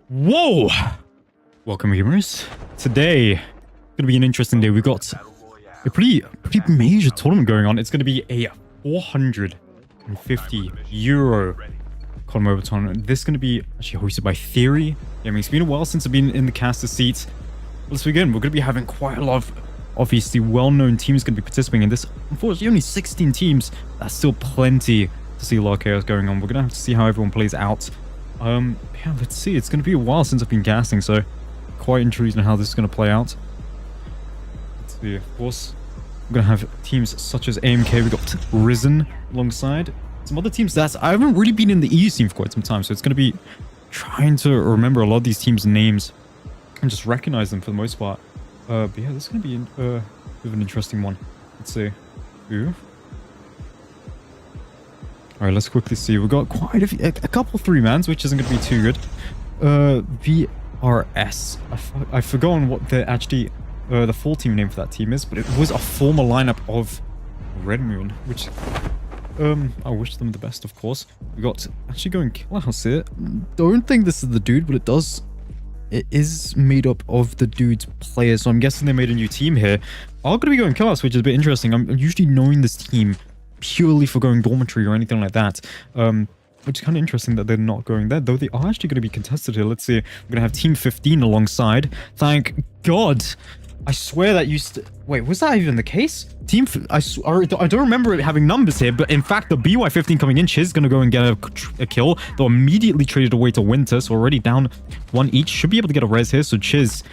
Whoa! Welcome, gamers. Today, gonna be an interesting day. We got a pretty major tournament going on. It's gonna be a 450 euro Conmobile tournament. This is gonna be actually hosted by Theory. I mean, it's been a while since I've been in the caster seat. Let's begin. We're gonna be having quite a lot of obviously well-known teams gonna be participating in this. Unfortunately, only 16 teams. That's still plenty to see a lot of chaos going on. We're gonna have to see how everyone plays out. Yeah, let's see. It's going to be a while since I've been casting, so quite intrigued in how this is going to play out. Let's see. Of course, we're going to have teams such as AMK. We got Risen alongside some other teams that I haven't really been in the EU scene for quite some time, so it's going to be trying to remember a lot of these teams' names and just recognize them for the most part. But yeah, this is going to be a bit of an interesting one. Let's see. Ooh. Alright, let's quickly see. We've got quite a couple 3-mans, which isn't going to be too good. VRS. I've forgotten what the full team name for that team is, but it was a former lineup of Red Moon, which I wish them the best, of course. We got actually going Killer House here. Don't think this is the dude, but it is made up of the dude's players, so I'm guessing they made a new team here. I'm going to be going Killer House, which is a bit interesting. I'm usually knowing this team purely for going dormitory or anything like that, which is kind of interesting that they're not going there, though they are actually going to be contested here. Let's see. We're going to have team 15 alongside. Thank God. I swear that used to... Wait, was that even the case? I don't remember it having numbers here, but in fact, the BY15 coming in, Chiz going to go and get a kill. They'll immediately traded away to Winter, so already down one each. Should be able to get a res here, so Chiz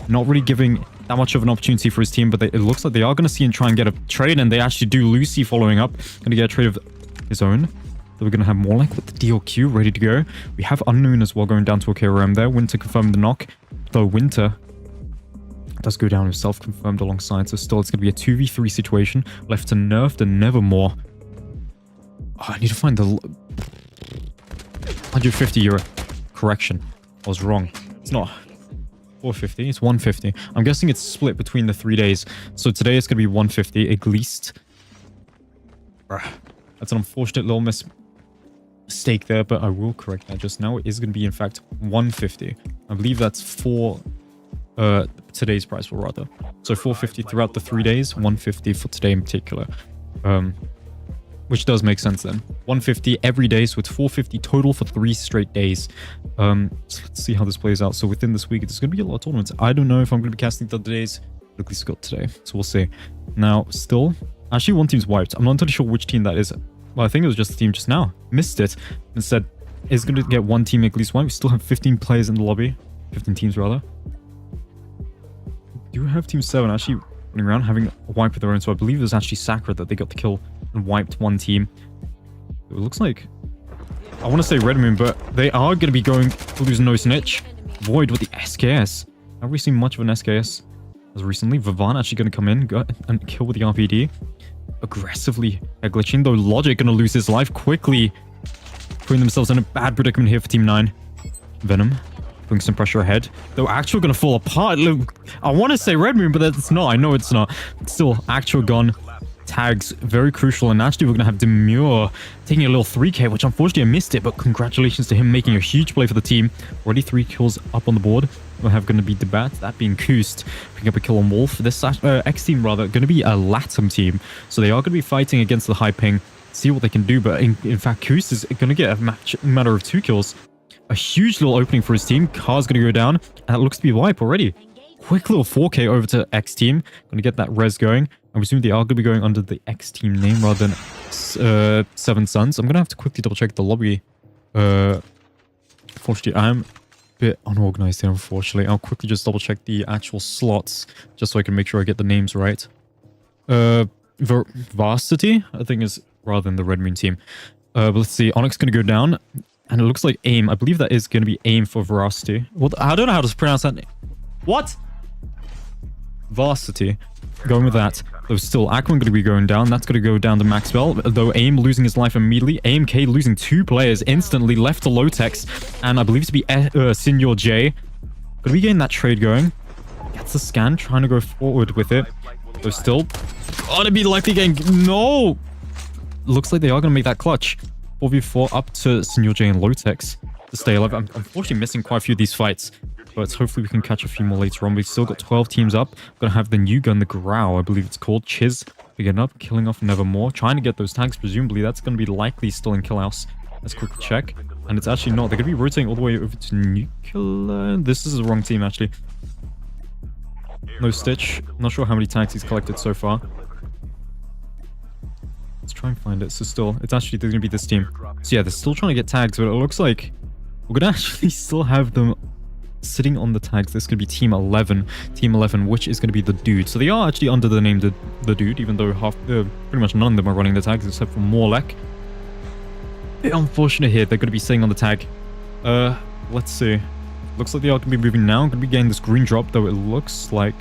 not really giving that much of an opportunity for his team, but it looks like they are going to see and try and get a trade, and they actually do. Lucy following up, going to get a trade of his own. So we're going to have more like with the DLQ ready to go. We have Unknown as well going down to a KRM there. Winter confirmed the knock, though Winter does go down himself, confirmed alongside, so still it's going to be a 2v3 situation. Left to Nerfed and Nevermore. Oh, I need to find the 150 euro. Correction, I was wrong. It's not 450, it's 150. I'm guessing it's split between the 3 days. So today it's going to be 150 at least. That's an unfortunate little mistake there, but I will correct that just now. It is going to be, in fact, 150. I believe that's for today's price, or rather. So 450 throughout the 3 days, 150 for today in particular. Which does make sense then. 150 every day, so it's 450 total for 3 straight days. So let's see how this plays out. So within this week, there's going to be a lot of tournaments. I don't know if I'm going to be casting the other days, but at least got today. So we'll see. Now, still, actually one team's wiped. I'm not entirely sure which team that is. Well, I think it was just the team just now. Missed it. Instead, it's going to get one team at least wiped. We still have 15 players in the lobby. 15 teams, rather. We do have Team 7 actually running around having a wipe of their own. So I believe it was actually Sakura that they got the kill and wiped one team. It looks like, I want to say Red Moon, but they are going to be going to lose No Snitch. Void with the SKS. Haven't we seen much of an SKS as recently? Vivan actually going to come in and kill with the RPD. Aggressively glitching, though Logic going to lose his life quickly. Putting themselves in a bad predicament here for Team 9. Venom putting some pressure ahead. They're actually going to fall apart. Look, I want to say Red Moon, but it's not. I know it's not. But still, actual gun tags, very crucial. And actually, we're going to have Demure taking a little 3k, which unfortunately I missed it. But congratulations to him making a huge play for the team. Already 3 kills up on the board. We'll have going to be Debat, that being Koost, picking up a kill on Wolf. This X team, rather, going to be a Latam team. So they are going to be fighting against the high ping, see what they can do. But in fact, Koost is going to get a matter of 2 kills. A huge little opening for his team. Car's going to go down, and it looks to be wipe already. Quick little 4k over to X team. Going to get that res going. I presume they are going to be going under the X team name rather than Seven Suns. I'm going to have to quickly double check the lobby. Unfortunately, I'm bit unorganized here, unfortunately. I'll quickly just double check the actual slots just so I can make sure I get the names right. Varsity, I think, is rather than the Red Moon team. But let's see. Onyx going to go down, and it looks like AIM. I believe that is going to be AIM for Varsity. What? I don't know how to pronounce that name. What? Varsity. Going with that. Though still, Aquan going to be going down. That's going to go down to Maxwell. Though AIM losing his life immediately. AMK losing 2 players instantly. Left to Lotex. And I believe to be Senior J. Going to be getting that trade going. Gets the scan. Trying to go forward with it. Though still. Oh, to be likely getting... No! Looks like they are going to make that clutch. 4v4 up to Senior J and Lotex to stay alive. I'm unfortunately missing quite a few of these fights. But hopefully we can catch a few more later on. We've still got 12 teams up. We're going to have the new gun, the Growl, I believe it's called. Chiz picking up, killing off Nevermore. Trying to get those tags. Presumably that's going to be likely still in Kill House. Let's quickly check. And it's actually not. They're going to be rotating all the way over to Nuclear. This is the wrong team, actually. No Stitch. Not sure how many tags he's collected so far. Let's try and find it. So still, it's actually going to be this team. So yeah, they're still trying to get tags, but it looks like we're going to actually still have them sitting on the tags. This could be Team 11. Team 11, which is going to be the Dude. So they are actually under the name the Dude, even though pretty much none of them are running the tags except for Morlek. Bit unfortunate here. They're going to be sitting on the tag. Let's see. Looks like they are going to be moving now. Going to be getting this green drop, though it looks like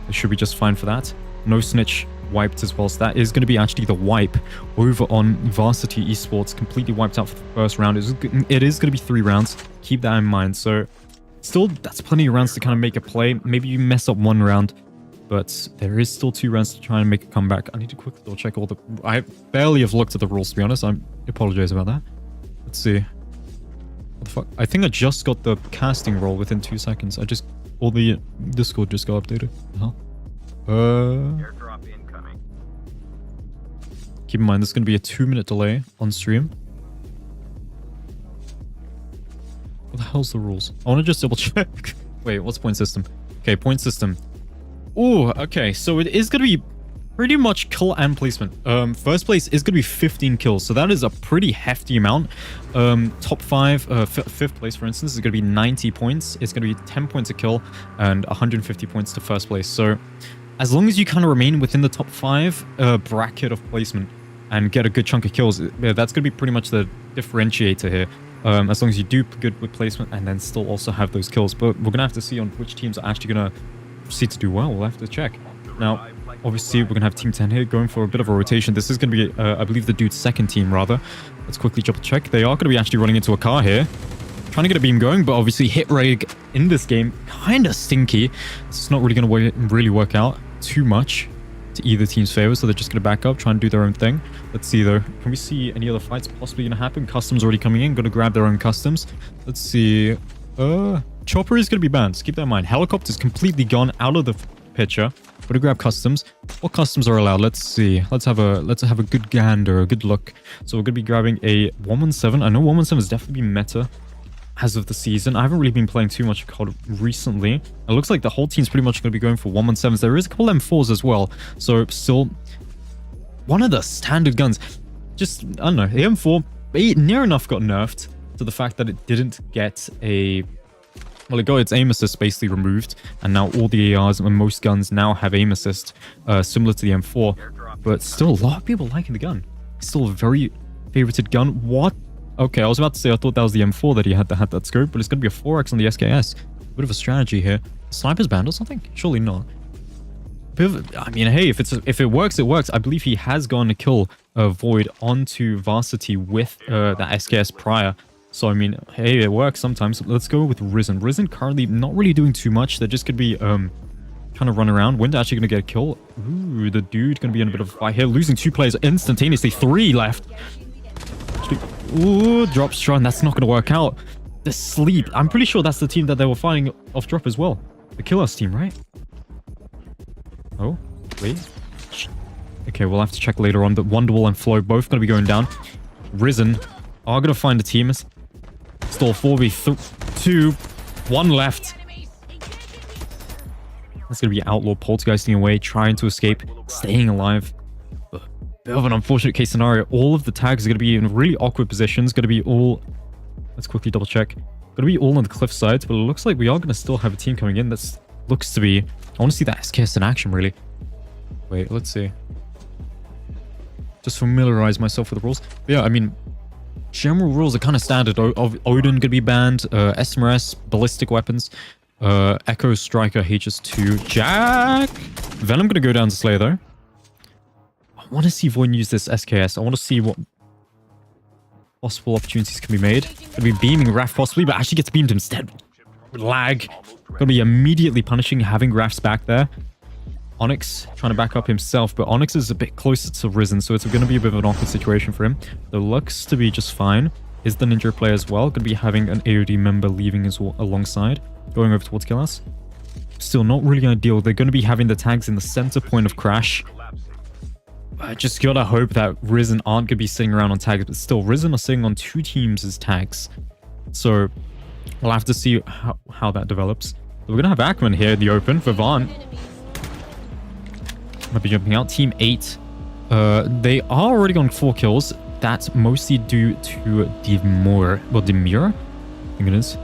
they should be just fine for that. No Snitch wiped as well. So that is going to be actually the wipe over on Varsity Esports. Completely wiped out for the first round. It is going to be 3 rounds. Keep that in mind. So still, that's plenty of rounds to kind of make a play. Maybe you mess up 1 round, but there is still 2 rounds to try and make a comeback. I need to quickly double check all the... I barely have looked at the rules, to be honest. I apologize about that. Let's see. What the fuck? I think I just got the casting roll within 2 seconds. All the Discord just got updated. Airdrop incoming. Keep in mind, there's going to be a 2-minute delay on stream. What the hell's the rules? I want to just double check. Wait, what's point system? Okay, point system. Oh, okay. So it is going to be pretty much kill and placement. First place is going to be 15 kills. So that is a pretty hefty amount. Top 5, 5th place, for instance, is going to be 90 points. It's going to be 10 points a kill and 150 points to first place. So as long as you kind of remain within the top 5 bracket of placement and get a good chunk of kills, that's going to be pretty much the differentiator here. As long as you do good with placement and then still also have those kills. But we're going to have to see on which teams are actually going to proceed to do well. We'll have to check. Now, obviously, we're going to have Team 10 here going for a bit of a rotation. This is going to be, I believe, the Dude's 2nd team, rather. Let's quickly double check. They are going to be actually running into a car here. Trying to get a beam going, but obviously hit rate in this game, kind of stinky. It's not really going to really work out too much to either team's favor, so they're just going to back up, try and do their own thing. Let's see, though. Can we see any other fights possibly going to happen? Customs already coming in. Going to grab their own customs. Let's see. Chopper is going to be banned. So keep that in mind. Helicopter is completely gone out of the picture. Going to grab customs. What customs are allowed? Let's see. Let's have a good gander, a good look. So we're going to be grabbing a 117. I know 117 has definitely been meta as of the season. I haven't really been playing too much COD recently. It looks like the whole team's pretty much going to be going for 117s. There is a couple M4s as well. So still one of the standard guns. Just, I don't know, the M4 near enough got nerfed to the fact that it didn't get a... Well, it got its aim assist basically removed, and now all the ARs and most guns now have aim assist, similar to the M4. But still, a lot of people liking the gun. Still a very favorited gun. What? Okay, I was about to say I thought that was the M4 that he had that scope, but it's going to be a 4x on the SKS. Bit of a strategy here. Sniper's banned or something? Surely not. I mean, hey, if it works, it works. I believe he has gone to kill Void onto Varsity with that SKS prior. So, I mean, hey, it works sometimes. Let's go with Risen. Risen currently not really doing too much. They're just going to be trying to run around. Wind actually going to get a kill. Ooh, the dude going to be in a bit of a fight here. Losing 2 players instantaneously. 3 left. Ooh, drop strun. That's not going to work out. The sleep. I'm pretty sure that's the team that they were fighting off drop as well. The Kill Us team, right? Oh, wait. Okay, we'll have to check later on. But Wonderwall and Flow both going to be going down. Risen are going to find a team. Still 4v2. 1 left. That's going to be Outlaw poltergeisting away, trying to escape, staying alive. Bit of an unfortunate case scenario. All of the tags are going to be in really awkward positions. Going to be all... Let's quickly double check. Going to be all on the cliff sides, but it looks like we are going to still have a team coming in. That looks to be... I want to see that SKS in action, really. Wait, let's see. Just familiarize myself with the rules. But yeah, I mean... General rules are kind of standard. Odin going to be banned. SMRS, ballistic weapons. Echo Striker, HS2, Jack. Venom going to go down to Slayer, though. I want to see Void use this SKS. I want to see what possible opportunities can be made. Going to be beaming Raph possibly, but actually gets beamed instead. Lag. Going to be immediately punishing having Raph's back there. Onyx trying to back up himself, but Onyx is a bit closer to Risen, so it's going to be a bit of an awkward situation for him. Though looks to be just fine. Is the Ninja player as well. Going to be having an AOD member leaving as well alongside. Going over towards Kill Us. Still not really ideal. They're going to be having the tags in the center point of Crash. I just gotta hope that Risen aren't going to be sitting around on tags, but still, Risen are sitting on 2 teams as tags. So we'll have to see how that develops. We're going to have Ackman here in the open. Vivant might be jumping out. Team 8. They are already on 4 kills. That's mostly due to Demir. Well, Demir? I think it is.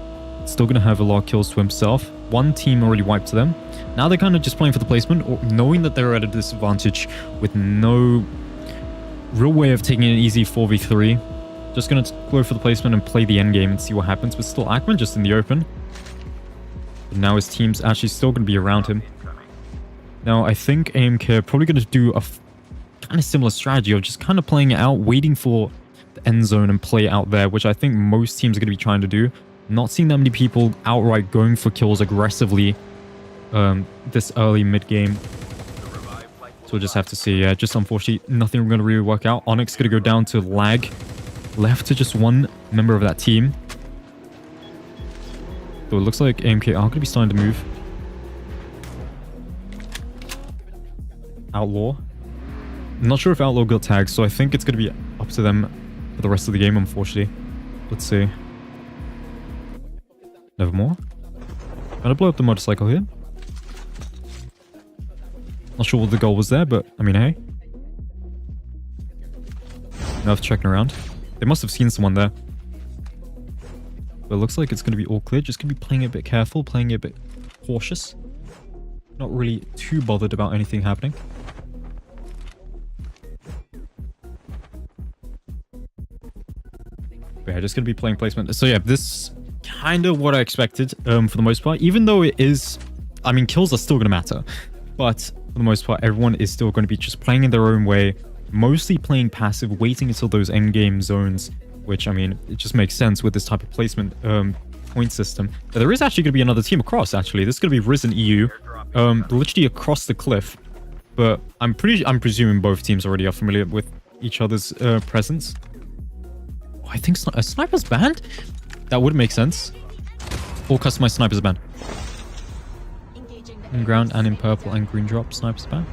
Still going to have a lot of kills to himself. 1 team already wiped to them. Now they're kind of just playing for the placement, or knowing that they're at a disadvantage with no real way of taking an easy 4v3. Just going to go for the placement and play the end game and see what happens. But still, Ackman just in the open. But now his team's actually still going to be around him. Now, I think AMK are probably going to do a kind of similar strategy of just kind of playing it out, waiting for the end zone and play it out there, which I think most teams are going to be trying to do. Not seeing that many people outright going for kills aggressively this early mid-game. So we'll just have to see. Yeah, just unfortunately, nothing going to really work out. Onyx going to go down to lag. Left to just 1 member of that team. So it looks like AMK are going to be starting to move. Outlaw. I'm not sure if Outlaw got tagged, so I think it's going to be up to them for the rest of the game, unfortunately. Let's see. Nevermore. Gonna blow up the motorcycle here. Not sure what the goal was there, but I mean, hey. Enough checking around. They must have seen someone there. But it looks like it's going to be all clear. Just going to be playing it a bit careful, playing it a bit cautious. Not really too bothered about anything happening. But yeah, just going to be playing placement. So yeah, this kind of what I expected for the most part. Even though it is... I mean, kills are still going to matter. But for the most part, everyone is still going to be just playing in their own way. Mostly playing passive, waiting until those endgame zones. Which, I mean, it just makes sense with this type of placement point system. But there is actually going to be another team across, actually. This is going to be Risen EU. Literally across the cliff. But I'm presuming both teams already are familiar with each other's presence. Oh, I think a sniper's banned? That would make sense. All customized snipers are banned. In ground and in purple and green drop, snipers banned.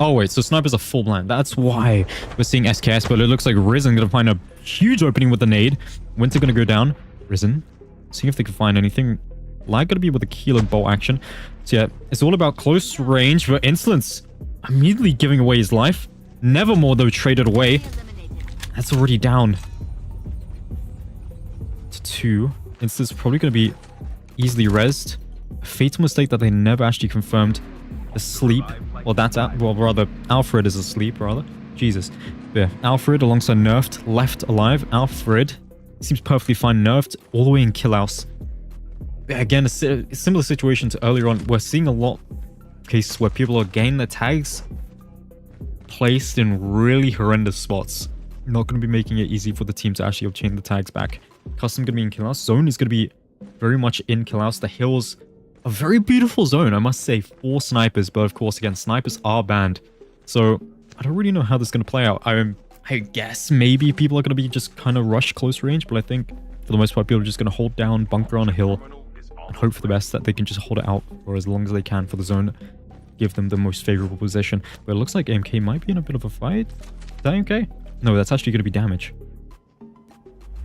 Oh wait, so snipers are full blind. That's why we're seeing SKS, but it looks like Risen going to find a huge opening with the nade. Winter going to go down. Risen. Seeing if they can find anything. Lag going to be with a kilo bolt action. So yeah, it's all about close range for Insolence. Immediately giving away his life. Nevermore though traded away. That's already down to 2. Insolence probably going to be easily rezzed. A fatal mistake that they never actually confirmed. Asleep. Well, rather, Alfred is asleep, rather. Jesus. Yeah, Alfred alongside Nerfed, left alive. Alfred seems perfectly fine. Nerfed all the way in Kill House. Yeah, again, a similar situation to earlier on. We're seeing a lot of cases where people are getting their tags placed in really horrendous spots. Not going to be making it easy for the team to actually obtain the tags back. Custom going to be in kill house. Zone is going to be very much in kill house. The hills, a very beautiful zone, I must say. 4 snipers, but of course, again, snipers are banned. So I don't really know how this is going to play out. I guess maybe people are going to be just kind of rush close range, but I think for the most part, people are just going to hold down, bunker on a hill, and hope for the best that they can just hold it out for as long as they can for the zone. Give them the most favorable position. But it looks like AMK might be in a bit of a fight. Is that AMK? No, that's actually going to be damage.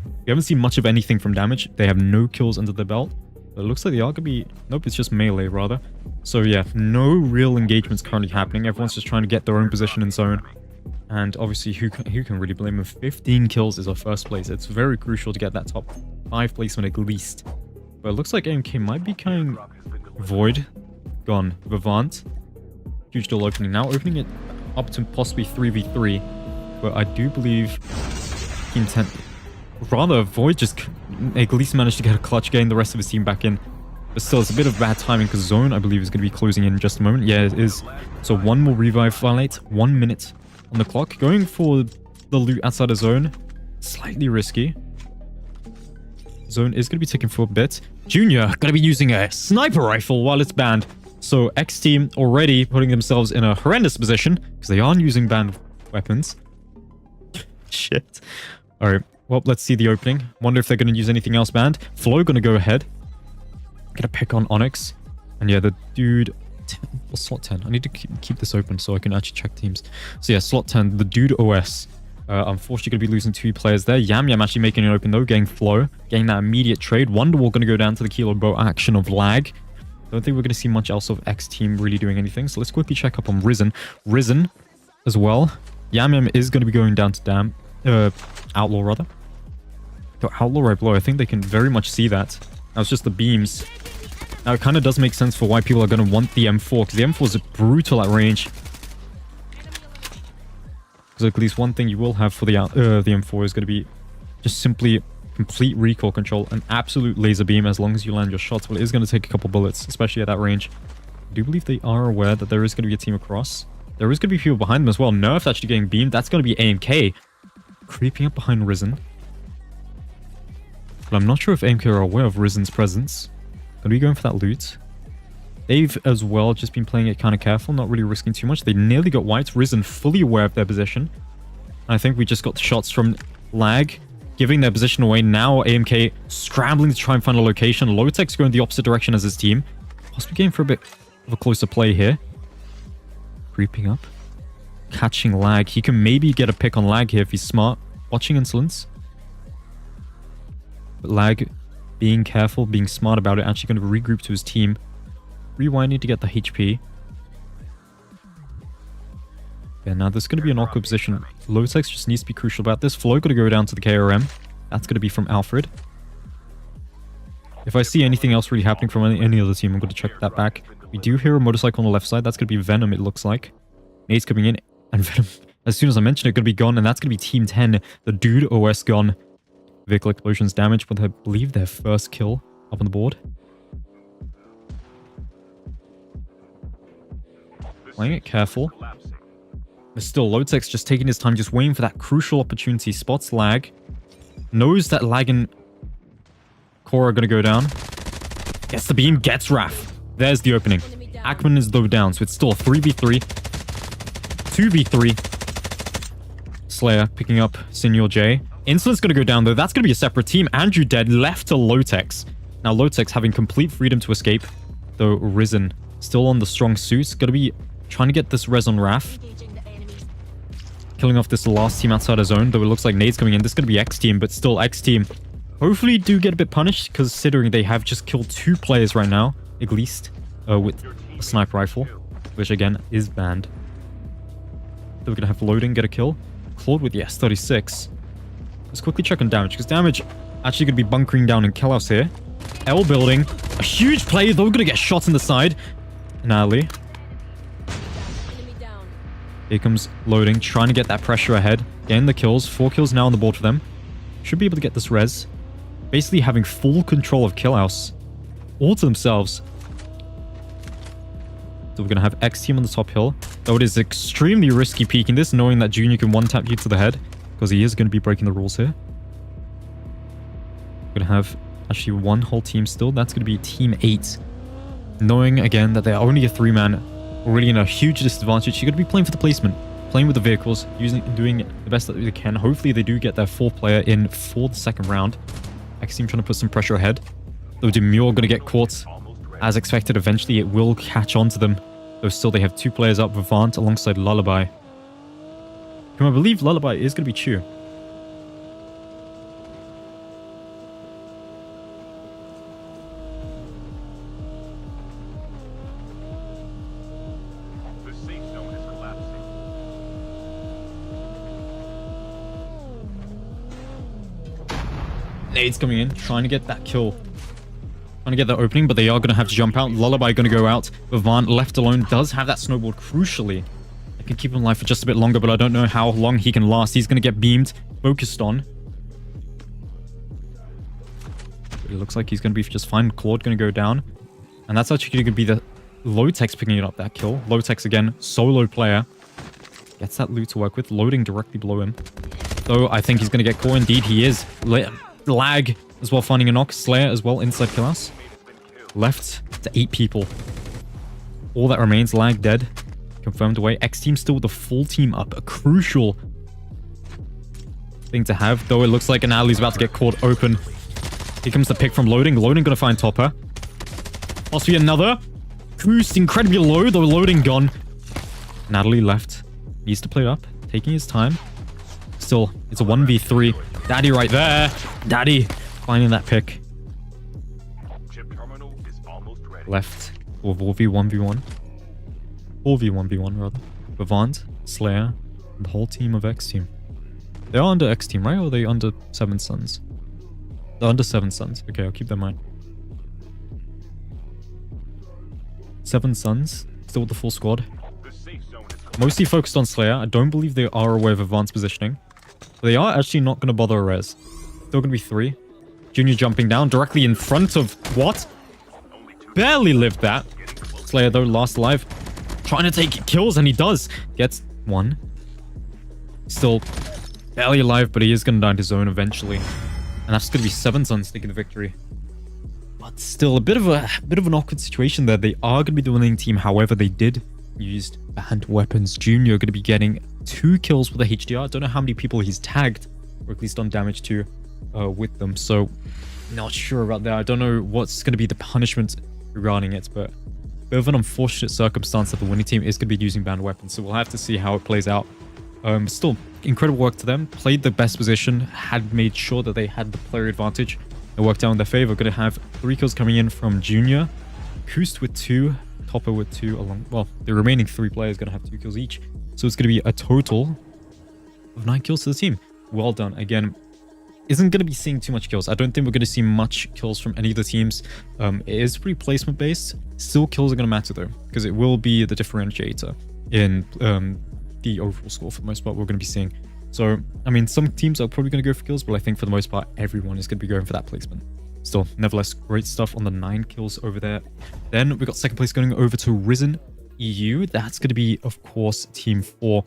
We haven't seen much of anything from damage. They have no kills under their belt. But it looks like they are going to be... Nope, it's just melee, rather. So yeah, no real engagements currently happening. Everyone's just trying to get their own position in zone. And obviously, who can really blame them? 15 kills is our first place. It's very crucial to get that top 5 placement at least. But it looks like AMK might be carrying Void. Gone. Vivant. Huge door opening. Now opening it up to possibly 3v3. But I do believe Team 10... Rather, Void just at least managed to get a clutch, getting the rest of his team back in. But still, it's a bit of bad timing because Zone, I believe, is going to be closing in just a moment. Yeah, it is. So one more revive violate. 1 minute on the clock. Going for the loot outside of Zone. Slightly risky. Zone is going to be ticking for a bit. Junior going to be using a sniper rifle while it's banned. So X team already putting themselves in a horrendous position because they aren't using banned weapons. Shit. All right. Well, let's see the opening. Wonder if they're going to use anything else banned. Flo going to go ahead. Gonna pick on Onyx. And yeah, the dude... Well, slot 10. I need to keep this open so I can actually check teams. So yeah, slot 10. The dude OS. Unfortunately, going to be losing 2 players there. Yam Yam actually making it open though. Getting Flo. Getting that immediate trade. Wonderwall going to go down to the Kilo Bow action of lag. Don't think we're going to see much else of X team really doing anything. So let's quickly check up on Risen. Risen as well. Yam Yam is going to be going down to Outlaw rather. So Outlaw right below. I think they can very much see that. Now it's just the beams. Now it kind of does make sense for why people are going to want the M4, because the M4 is brutal at range. Because at least one thing you will have for the M4 is going to be just simply complete recoil control, an absolute laser beam as long as you land your shots. Well, it is going to take a couple bullets, especially at that range. I do believe they are aware that there is going to be a team across. There is going to be people behind them as well. Nerf actually getting beamed. That's going to be AMK creeping up behind Risen. But I'm not sure if AMK are aware of Risen's presence. Are we going for that loot? They've as well just been playing it kind of careful, not really risking too much. They nearly got wiped. Risen fully aware of their position. And I think we just got the shots from lag, giving their position away. Now AMK scrambling to try and find a location. Lotex going the opposite direction as his team. Possibly going for a bit of a closer play here. Creeping up. Catching lag. He can maybe get a pick on lag here if he's smart. Watching insolence. But lag, being careful, being smart about it, actually going to regroup to his team. Rewinding to get the HP. Yeah, now there's going to be an awkward position. Lotex just needs to be crucial about this. Flo going to go down to the KRM. That's going to be from Alfred. If I see anything else really happening from any other team, I'm going to check that back. We do hear a motorcycle on the left side. That's going to be Venom, it looks like. Nate's coming in. And Venom, as soon as I mention it, going to be gone. And that's going to be Team 10. The dude OS gone. Vehicle explosions damage, but I believe their first kill up on the board. Playing it careful. But still, Lotex just taking his time, just waiting for that crucial opportunity. Spots lag. Knows that lag and Cora are going to go down. Gets the beam, gets Raph. There's the opening. Ackman is though down, so it's still 3v3. 2v3. Slayer picking up Senior J. Insolent's going to go down, though. That's going to be a separate team. Andrew dead, left to Lotex. Now, Lotex having complete freedom to escape. Though Risen still on the strong suits. Going to be trying to get this res on Raph. Killing off this last team outside of zone. Though it looks like Nade's coming in. This is going to be X team, but still X team. Hopefully do get a bit punished, considering they have just killed 2 players right now, at least, with a sniper rifle, which again is banned. They're going to have loading, get a kill. Claude with the S36. Let's quickly check on damage, because damage actually going to be bunkering down in kill house here. L building. A huge play, though. Going to get shot in the side. And Ali. Here comes loading, trying to get that pressure ahead. Getting the kills. 4 kills now on the board for them. Should be able to get this res. Basically having full control of kill house. All to themselves. So we're going to have X team on the top hill. Though it is extremely risky peeking this, knowing that Junior can one-tap you to the head. because he is going to be breaking the rules here. We're going to have actually one whole team still. That's going to be Team 8. Knowing, again, that they're only a 3-man, already in a huge disadvantage. You're going to be playing for the placement, playing with the vehicles, doing the best that they can. Hopefully, they do get their 4th player in for the second round. X team trying to put some pressure ahead. Though Demure going to get caught. As expected, eventually it will catch on to them. Though still, they have 2 players up, Vivant alongside Lullaby. Whom I believe Lullaby is going to be Chew. Nades coming in, trying to get that kill. Trying to get that opening, but they are going to have to jump out. Lullaby going to go out. Vivant left alone does have that snowboard crucially. I can keep him alive for just a bit longer, but I don't know how long he can last. He's going to get beamed, focused on. It looks like he's going to be just fine. Claude going to go down. And that's actually going to be the Lotex picking up that kill. Lotex again, solo player. Gets that loot to work with, loading directly below him. Though I think he's going to get caught. Indeed, he is. Lag as well, finding a knock. Slayer as well inside Killas. Left to 8 people. All that remains. Lag dead. Confirmed away. X team still with the full team up. A crucial thing to have. Though it looks like Natalie's about to get caught open. Here comes the pick from Loading. Loading gonna find Topper. Possibly another. Boost incredibly low. Though Loading gone. Natalie left. Needs to play it up. Taking his time. Still, it's a 1v3. Daddy right there. Daddy finding that pick. Left. 4v1v1. 4v1v1 rather. Vivant, Slayer, and the whole team of X team. They are under X team, right? Or are they under 7 Suns? They're under 7 Suns. Okay, I'll keep that in mind. 7 Suns. Still with the full squad. Mostly focused on Slayer. I don't believe they are aware of Vivant's positioning. But they are actually not going to bother a res. Still going to be 3. Junior jumping down directly in front of... What? Barely lived that. Slayer, though, last alive. Trying to take kills, and he does. Gets 1. Still barely alive, but he is going to die in his zone eventually. And that's going to be 7 Suns taking the victory. But still, a bit of an awkward situation there. They are going to be the winning team. However, they did use banned weapons. Junior going to be getting 2 kills with a HDR. I don't know how many people he's tagged, or at least done damage to with them. So, not sure about that. I don't know what's going to be the punishment regarding it, but a bit of an unfortunate circumstance that the winning team is going to be using banned weapons. So we'll have to see how it plays out. Still, incredible work to them. Played the best position, had made sure that they had the player advantage. It worked out in their favor. Going to have 3 kills coming in from Junior, Koost with 2, Topper with 2, along, well, the remaining 3 players going to have 2 kills each. So it's going to be a total of 9 kills to the team. Well done. Again, isn't going to be seeing too much kills. I don't think we're going to see much kills from any of the teams. It is pretty placement based. Still, kills are going to matter though, because it will be the differentiator in the overall score for the most part we're going to be seeing. So, I mean, some teams are probably going to go for kills, but I think for the most part, everyone is going to be going for that placement. Still, nevertheless, great stuff on the 9 kills over there. Then we got second place going over to Risen EU. That's going to be, of course, Team 4.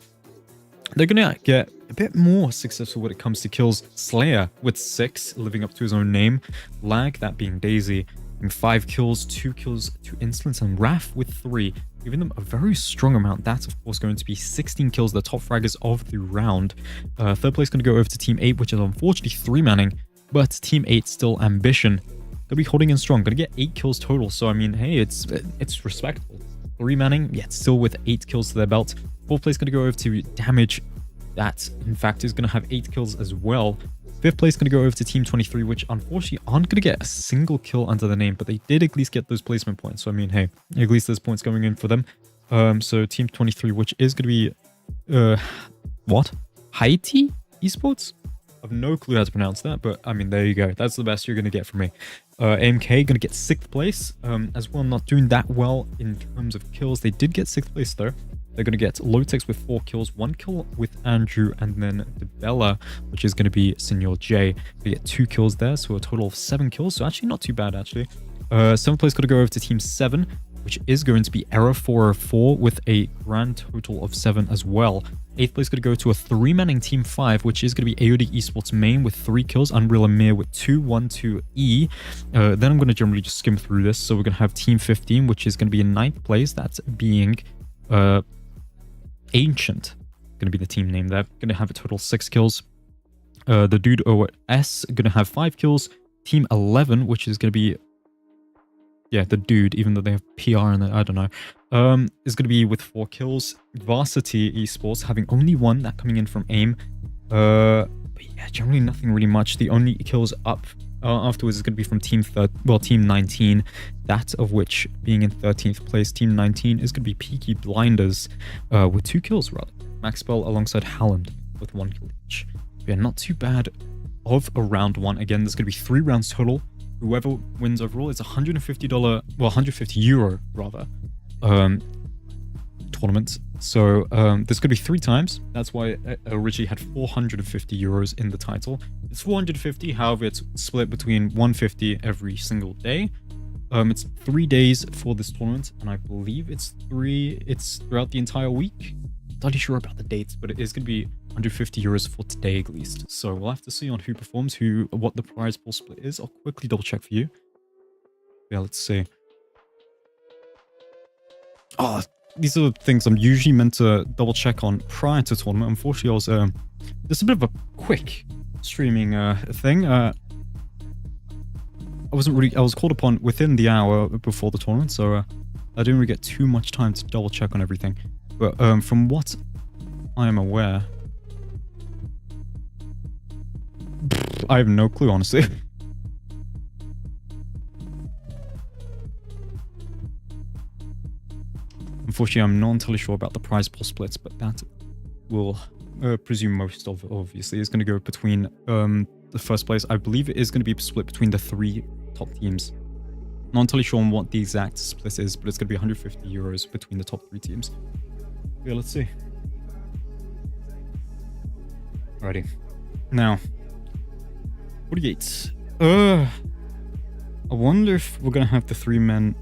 They're going to get a bit more successful when it comes to kills. Slayer with 6, living up to his own name. Lag, that being Daisy, 5 kills, 2 kills to Insolence, and Raph with 3, giving them a very strong amount. That's, of course, going to be 16 kills, the top fraggers of the round. Third place going to go over to Team 8, which is unfortunately 3-manning, but Team 8 still Ambition. They'll be holding in strong. Going to get 8 kills total, so I mean, hey, it's respectable. 3-manning, yet still with 8 kills to their belt. Fourth place going to go over to Damage. That, in fact, is going to have 8 kills as well. Fifth place going to go over to Team 23, which unfortunately aren't going to get a single kill under the name, but they did at least get those placement points. So, I mean, hey, at least there's points going in for them. So, Team 23, which is going to be, what? Haiti Esports? I have no clue how to pronounce that, but I mean, there you go. That's the best you're going to get from me. AMK going to get 6th place as well. Not doing that well in terms of kills. They did get 6th place, though. They're going to get Lotex with 4 kills, 1 kill with Andrew, and then Debella, which is going to be Senor J. They get 2 kills there, so a total of 7 kills. So actually not too bad, actually. 7th place going to go over to Team 7. which is going to be Error 404 with a grand total of 7 as well. 8th place going to go to a 3-manning Team 5, which is going to be AOD Esports Main with 3 kills, Unreal Amir with 2, 1, 2, E. Then I'm going to generally just skim through this. So we're going to have Team 15, which is going to be in 9th place. That's being Ancient. Going to be the team name there. Going to have a total 6 kills. The Dude OS going to have 5 kills. Team 11, which is going to be... yeah, the Dude, even though they have PR in it, I don't know. Is going to be with 4 kills. Varsity Esports having only 1, that coming in from AIM. But yeah, generally nothing really much. The only kills up afterwards is going to be from Team 19, that of which being in 13th place. Team 19 is going to be Peaky Blinders with 2 kills rather. Maxwell alongside Halland with 1 kill each. Yeah, not too bad of a round 1. Again, there's going to be 3 rounds total. Whoever wins overall is $150, well, 150 euro rather, tournament. So there's going to be 3 times. That's why I originally had 450 euros in the title. It's 450, however, it's split between 150 every single day. It's 3 days for this tournament, and I believe it's throughout the entire week. Not really sure about the dates, but it is going to be 150 euros for today at least. So we'll have to see on who performs, what the prize pool split is. I'll quickly double check for you. Yeah, let's see. Oh, these are things I'm usually meant to double check on prior to tournament. Unfortunately, I was just a bit of a quick streaming thing. I was called upon within the hour before the tournament, so I didn't really get too much time to double check on everything. But from what I am aware, I have no clue, honestly. Unfortunately, I'm not entirely sure about the prize pool splits, but that will presume most of, obviously, is going to go between the first place. I believe it is going to be split between the 3 top teams. Not entirely sure on what the exact split is, but it's going to be 150 euros between the top 3 teams. Yeah, let's see. Alrighty. Now, 48. I wonder if we're going to have the 3-man...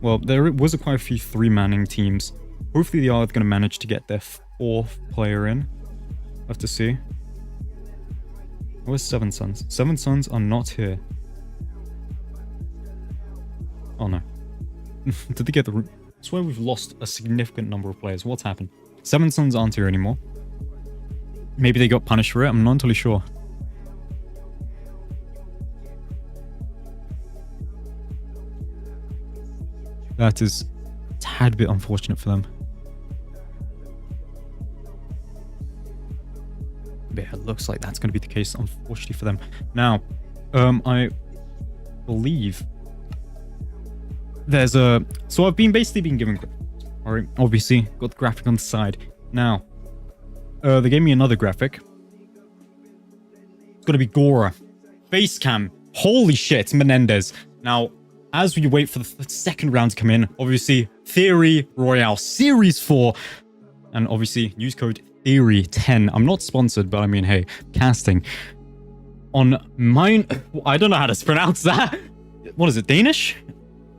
Well, there was quite a few 3-manning teams. Hopefully they are going to manage to get their 4th player in. I'll have to see. Where's 7 Suns? 7 Suns are not here. Oh no. Did they get the... I swear we've lost a significant number of players. What's happened? 7 Suns aren't here anymore. Maybe they got punished for it. I'm not entirely sure. That is a tad bit unfortunate for them. But it looks like that's going to be the case, unfortunately, for them. Now, I believe there's a... So I've basically been given... Alright, obviously, got the graphic on the side. Now, they gave me another graphic. It's going to be Gora. Face cam. Holy shit, Menendez. Now, as we wait for the second round to come in, obviously, Theory Royale Series 4. And obviously, use code Theory10. I'm not sponsored, but I mean, hey, casting. On mine... I don't know how to pronounce that. What is it, Danish?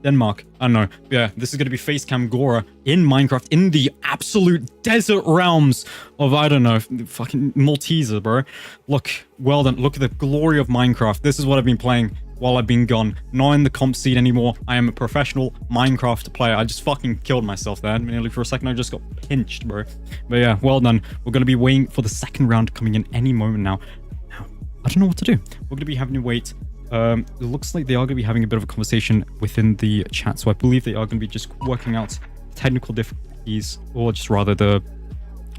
Denmark. I don't know. Yeah, this is going to be Facecam Gora in Minecraft in the absolute desert realms of, I don't know, fucking Maltese, bro. Look, well done. Look at the glory of Minecraft. This is what I've been playing while I've been gone. Not in the comp seed anymore. I am a professional Minecraft player. I just fucking killed myself there. Nearly for a second, I just got pinched, bro. But yeah, well done. We're going to be waiting for the second round coming in any moment now. Now, I don't know what to do. We're going to be having to wait. It looks like they are going to be having a bit of a conversation within the chat, so I believe they are going to be just working out technical difficulties, or just rather the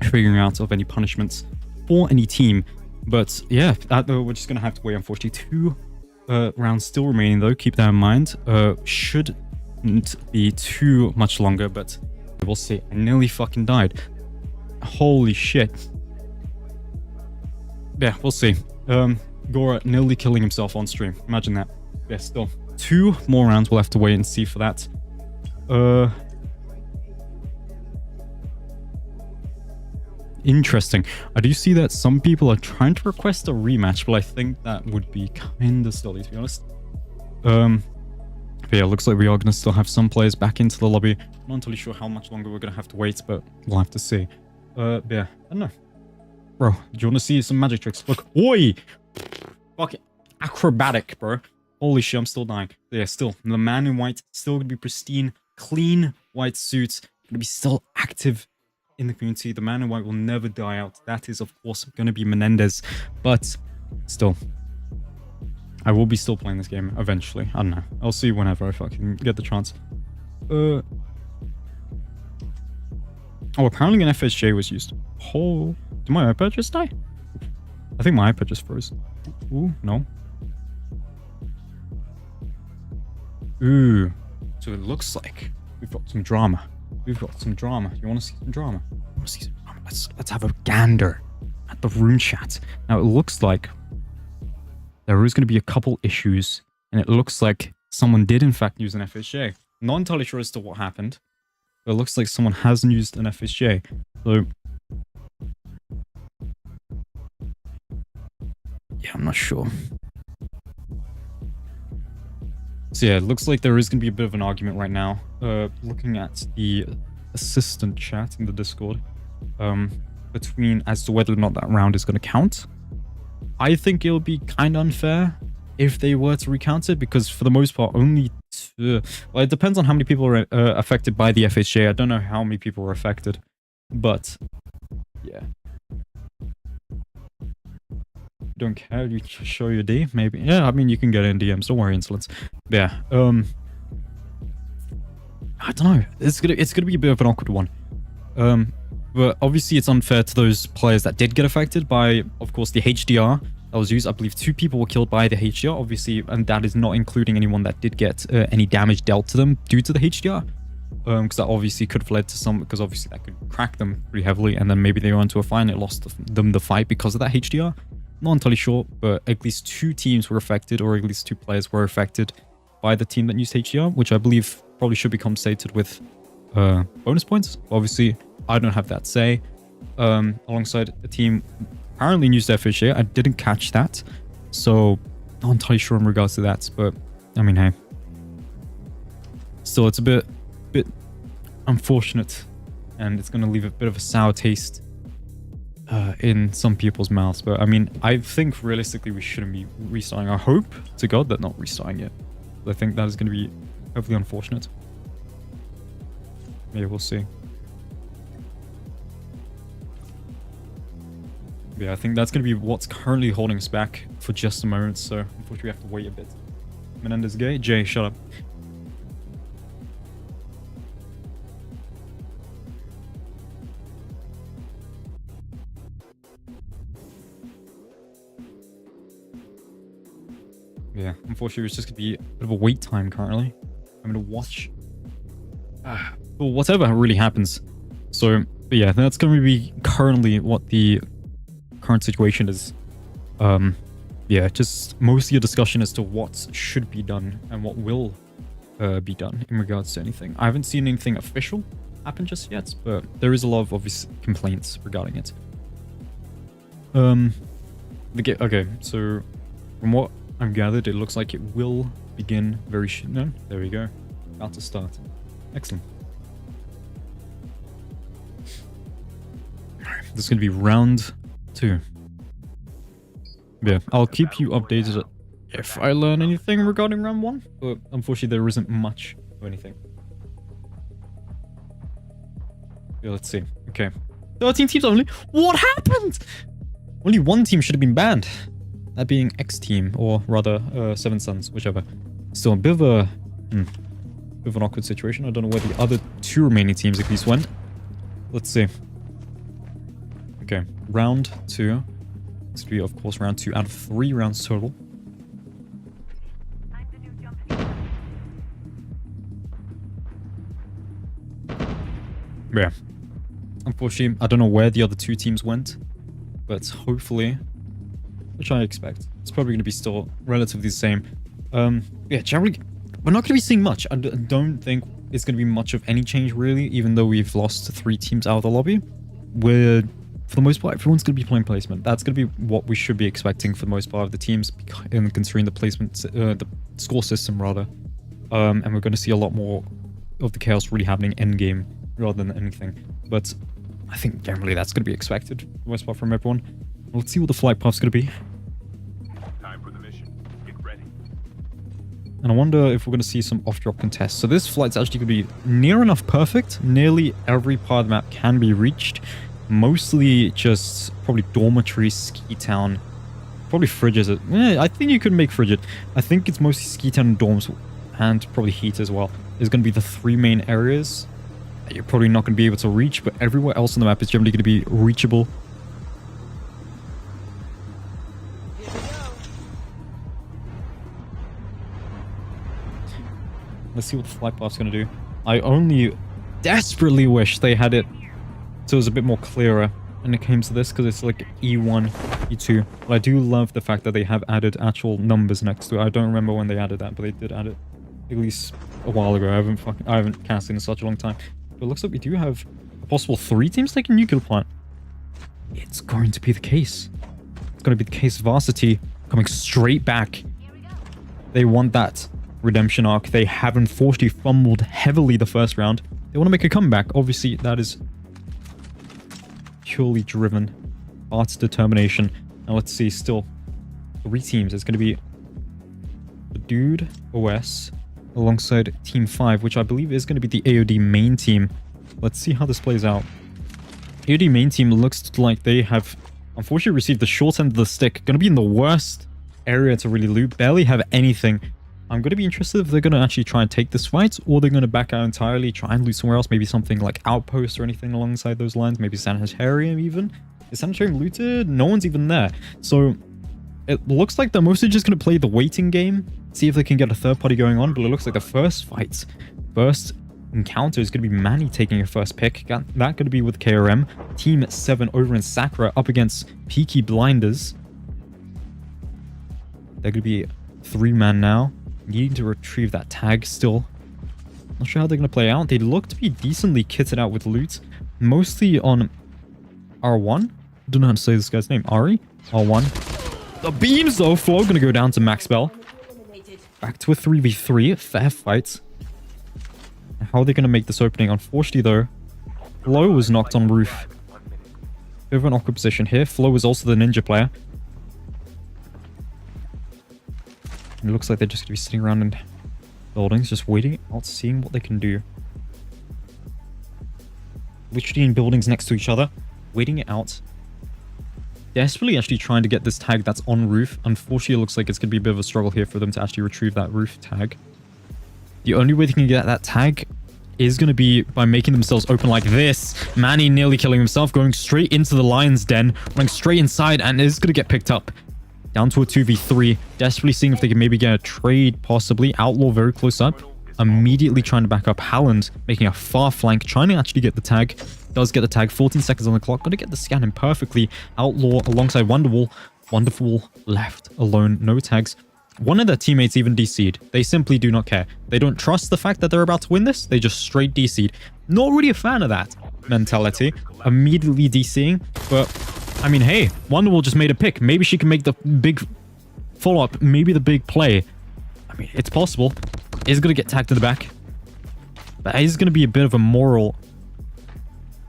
figuring out of any punishments for any team. But yeah, we're just going to have to wait, unfortunately. 2 rounds still remaining, though. Keep that in mind. Shouldn't be too much longer, but we'll see. I nearly fucking died. Holy shit. Yeah, we'll see. Gora nearly killing himself on stream. Imagine that. Yeah, still 2 more rounds. We'll have to wait and see for that. Interesting. I do see that some people are trying to request a rematch, but I think that would be kind of silly, to be honest. But yeah, looks like we are going to still have some players back into the lobby. Not entirely sure how much longer we're going to have to wait, but we'll have to see. But yeah, I don't know. Bro, do you want to see some magic tricks? Look, oi! Fucking acrobatic, bro. Holy shit, I'm still dying. But yeah, still, the man in white, still going to be pristine, clean white suits. Going to be still active in the community. The man in white will never die out. That is, of course, going to be Menendez. But still, I will be still playing this game eventually. I don't know. I'll see whenever I fucking get the chance. Oh, apparently an FSJ was used. Oh, did my iPad just die? I think my iPad just froze. Ooh, no. Ooh. So it looks like we've got some drama. We've got some drama. You want to see some drama? I want to see some drama. Let's have a gander at the room chat. Now it looks like there is going to be a couple issues, and it looks like someone did in fact use an FSJ. Not entirely sure as to what happened, but it looks like someone hasn't used an FSJ. So yeah, I'm not sure. So yeah, it looks like there is going to be a bit of an argument right now. Looking at the assistant chat in the Discord, between as to whether or not that round is going to count. I think it'll be kind of unfair if they were to recount it, because for the most part, only well, it depends on how many people are affected by the FHJ. I don't know how many people were affected, but yeah. Don't care. You show your D, maybe. Yeah, I mean, you can get in DMs. Don't worry, Insolence. But yeah. I don't know. It's gonna be a bit of an awkward one. But obviously it's unfair to those players that did get affected by, of course, the HDR that was used. I believe 2 people were killed by the HDR, obviously, and that is not including anyone that did get any damage dealt to them due to the HDR. Because that obviously could have led to some, because obviously that could crack them pretty heavily, and then maybe they went to a fight and it lost them the fight because of that HDR. Not entirely sure, but at least 2 teams were affected, or at least 2 players were affected by the team that used HDR, which I believe probably should be compensated with bonus points. Obviously, I don't have that say. Alongside a team apparently used FHA. I didn't catch that, so not entirely sure in regards to that, but I mean, hey. Still, it's a bit unfortunate, and it's going to leave a bit of a sour taste in some people's mouths. But I mean, I think realistically we shouldn't be restarting. I hope to God that not restarting it. I think that is going to be hopefully unfortunate. Yeah, we'll see. Yeah, I think that's going to be what's currently holding us back for just a moment, so unfortunately we have to wait a bit. Menendez gay? Jay, shut up. Yeah, unfortunately it's just going to be a bit of a wait time currently. I'm going to watch well, whatever really happens. So, but yeah, that's going to be currently what the current situation is. Yeah, just mostly a discussion as to what should be done and what will be done in regards to anything. I haven't seen anything official happen just yet, but there is a lot of obvious complaints regarding it. Okay, so from what I've gathered, it looks like it will begin very soon. No, there we go. About to start. Excellent. This is going to be round 2. Yeah, I'll keep you updated if I learn anything regarding round 1, but unfortunately there isn't much of anything. Yeah, let's see. Okay. 13 teams only? What happened? Only 1 team should have been banned. That being X team, or rather, Seven Suns, whichever. Still a bit of a... bit of an awkward situation. I don't know where the other 2 remaining teams at least went. Let's see. Okay, round 2. This will be, of course, round 2 out of 3 rounds total. Yeah. Unfortunately, I don't know where the other 2 teams went, but hopefully, which I expect, it's probably going to be still relatively the same. Yeah, generally, we're not going to be seeing much. I don't think it's going to be much of any change, really, even though we've lost 3 teams out of the lobby. We're... For the most part, everyone's going to be playing placement. That's going to be what we should be expecting for the most part of the teams, considering the placement, the score system rather, And we're going to see a lot more of the chaos really happening end game rather than anything. But I think generally that's going to be expected for the most part from everyone. Let's see what the flight path's going to be. Time for the mission. Get ready. And I wonder if we're going to see some off-drop contests. So this flight's actually going to be near enough perfect. Nearly every part of the map can be reached. Mostly just probably dormitory, ski town. Probably fridges. I think you could make frigid. I think it's mostly ski town and dorms, and probably heat as well. There's going to be the 3 main areas that you're probably not going to be able to reach, but everywhere else on the map is generally going to be reachable. Let's see what the flight path's going to do. I only desperately wish they had it so it was a bit more clearer when it came to this, because it's like E1, E2. But I do love the fact that they have added actual numbers next to it. I don't remember when they added that, but they did add it at least a while ago. I haven't cast in such a long time. But it looks like we do have a possible 3 teams taking nuclear plant. It's going to be the case. It's going to be the case. Varsity coming straight back. They want that redemption arc. They have unfortunately fumbled heavily the first round. They want to make a comeback. Obviously, that is purely driven. Art's determination. Now let's see, still 3 teams. It's going to be the Dude OS alongside Team 5, which I believe is going to be the AOD main team. Let's see how this plays out. AOD main team looks like they have unfortunately received the short end of the stick. Going to be in the worst area to really loot. Barely have anything. I'm going to be interested if they're going to actually try and take this fight, or they're going to back out entirely, try and loot somewhere else. Maybe something like Outpost or anything alongside those lines. Maybe Sanitarium even. Is Sanitarium looted? No one's even there. So it looks like they're mostly just going to play the waiting game, see if they can get a third party going on. But it looks like the first encounter is going to be Manny taking a first pick. That going to be with KRM. Team 7 over in Sakura up against Peaky Blinders. They're going to be 3-man now. Needing to retrieve that tag still. Not sure how they're going to play out. They look to be decently kitted out with loot. Mostly on R1. Don't know how to say this guy's name. Ari? R1. The beams though. Flo going to go down to Max Bell. Back to a 3v3. Fair fight. How are they going to make this opening? Unfortunately though, Flo was knocked on roof. Bit of an awkward position here. Flo is also the ninja player. It looks like they're just going to be sitting around in buildings, just waiting out, seeing what they can do. Literally in buildings next to each other, waiting it out. Desperately actually trying to get this tag that's on roof. Unfortunately, it looks like it's going to be a bit of a struggle here for them to actually retrieve that roof tag. The only way they can get that tag is going to be by making themselves open like this. Manny nearly killing himself, going straight into the lion's den, running straight inside, and is going to get picked up. Down to a 2v3. Desperately seeing if they can maybe get a trade, possibly. Outlaw very close up. Immediately trying to back up. Halland making a far flank, trying to actually get the tag. Does get the tag. 14 seconds on the clock. Gonna get the scan in perfectly. Outlaw alongside Wonderwall. Wonderful left alone. No tags. One of their teammates even DC'd. They simply do not care. They don't trust the fact that they're about to win this. They just straight DC'd. Not really a fan of that mentality. Immediately DCing, but I mean, hey, Wonderwall just made a pick. Maybe she can make the big follow-up. Maybe the big play. I mean, it's possible. Is going to get tagged to the back. But is going to be a bit of a moral.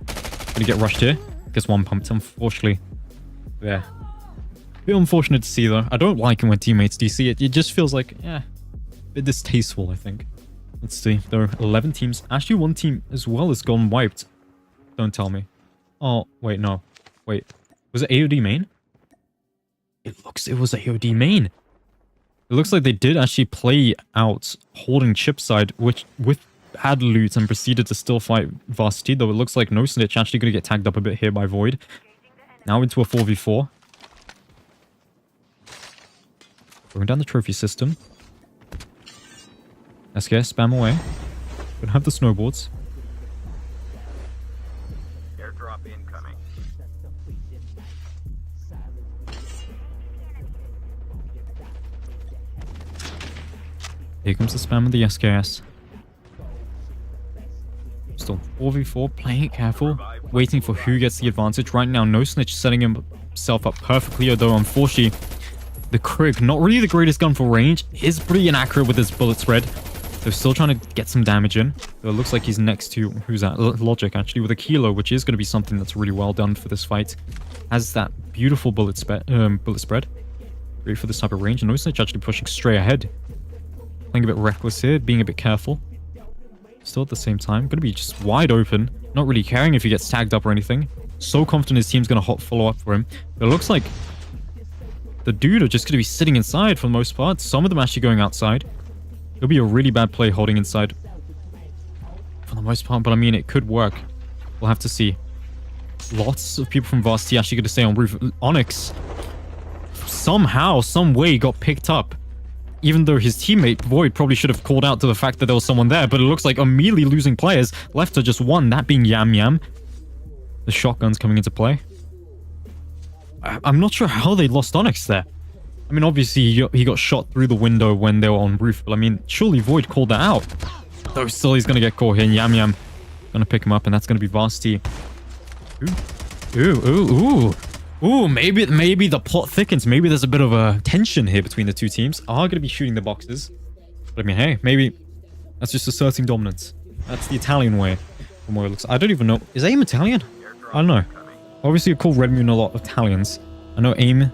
Going to get rushed here. Gets one pumped, unfortunately. Yeah. Bit unfortunate to see, though. I don't like it when teammates DC it. It just feels like, yeah, a bit distasteful, I think. Let's see. There are 11 teams. Actually, one team as well has gone wiped. Don't tell me. Oh, wait, no. Wait. Was it AOD main? It was AOD main. It looks like they did actually play out holding chip side, which with bad loot, and proceeded to still fight Varsity, though it looks like No Snitch actually going to get tagged up a bit here by Void. Now into a 4v4. Going down the trophy system. SKS, spam away. Gonna have the snowboards. Airdrop incoming. Here comes the spam of the SKS. Still 4v4, playing it careful, waiting for who gets the advantage. Right now, No Snitch setting himself up perfectly, although unfortunately, the Krig, not really the greatest gun for range, is pretty inaccurate with his bullet spread. They're still trying to get some damage in. So it looks like he's next to, who's that? Logic, actually, with a kilo, which is going to be something that's really well done for this fight. Has that beautiful bullet spread. Great for this type of range. And notice it's actually pushing straight ahead. Playing a bit reckless here, being a bit careful. Still at the same time, going to be just wide open. Not really caring if he gets tagged up or anything. So confident his team's going to follow up for him. But it looks like the dude are just going to be sitting inside for the most part. Some of them actually going outside. It'll be a really bad play holding inside for the most part. But I mean, it could work. We'll have to see. Lots of people from Varsity actually going to stay on roof. Onyx somehow, some way got picked up. Even though his teammate, Void, probably should have called out to the fact that there was someone there. But it looks like immediately losing players. Left to just one, that being Yam Yam. The shotgun's coming into play. I'm not sure how they lost Onyx there. I mean, obviously, he got shot through the window when they were on roof. But I mean, surely Void called that out. Though still, he's going to get caught here. And Yam Yam going to pick him up. And that's going to be Varsity. Ooh, maybe the plot thickens. Maybe there's a bit of a tension here between the two teams. Are going to be shooting the boxes. But I mean, hey, maybe that's just asserting dominance. That's the Italian way. From where it looks. I don't even know. Is AIM Italian? I don't know. Obviously, you call Red Moon a lot of Italians. I know AIM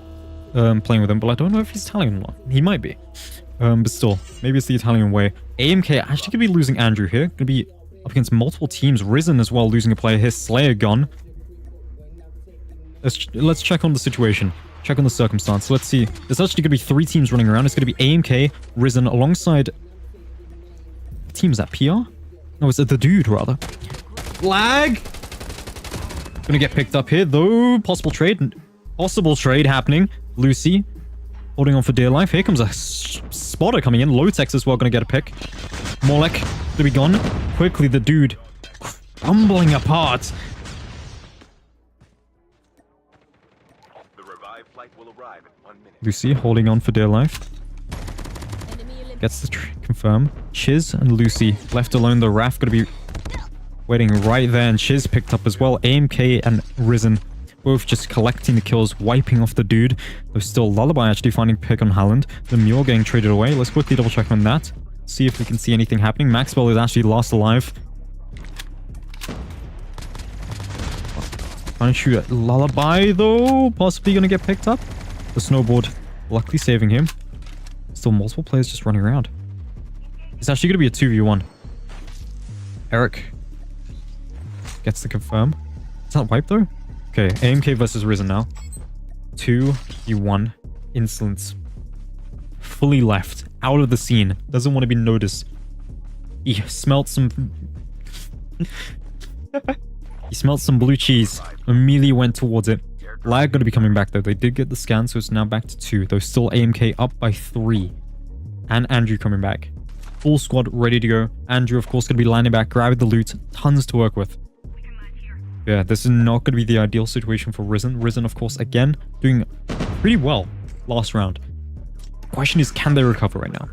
playing with him, but I don't know if he's Italian or not. He might be. But still, maybe it's the Italian way. AMK actually going to be losing Andrew here. Going to be up against multiple teams. Risen as well, losing a player here. Slayer gone. Let's check on the situation. Check on the circumstance. Let's see. There's actually going to be 3 teams running around. It's going to be AMK, Risen, alongside... What team is that? PR? No, it's the dude, rather. Lag! Gonna get picked up here, though. Possible trade happening. Lucy holding on for dear life. Here comes a spotter coming in. Low-Tex as well, gonna get a pick. Molek to be gone. Quickly, the dude crumbling apart. The revived flight will arrive in 1 minute. Lucy holding on for dear life. Gets the confirm. Chiz and Lucy left alone. The Raph gonna be waiting right there, and Chiz picked up as well. AMK and Risen both just collecting the kills, wiping off the dude. There's still Lullaby actually finding pick on Halland. The Mule getting traded away. Let's quickly double check on that. See if we can see anything happening. Maxwell is actually last alive. Trying to shoot at Lullaby though. Possibly gonna get picked up. The snowboard luckily saving him. Still multiple players just running around. It's actually gonna be a 2v1. Eric gets the confirm. Is that wipe though? Okay, AMK versus Risen now. 2v1. Insolence. Fully left. Out of the scene. Doesn't want to be noticed. He smelt some... he smelt some blue cheese. Immediately went towards it. Lag going to be coming back though. They did get the scan, so it's now back to 2. Though still AMK up by 3. And Andrew coming back. Full squad ready to go. Andrew, of course, going to be lining back, grabbing the loot. Tons to work with. Yeah, this is not going to be the ideal situation for Risen. Risen, of course, again, doing pretty well last round. The question is, can they recover right now?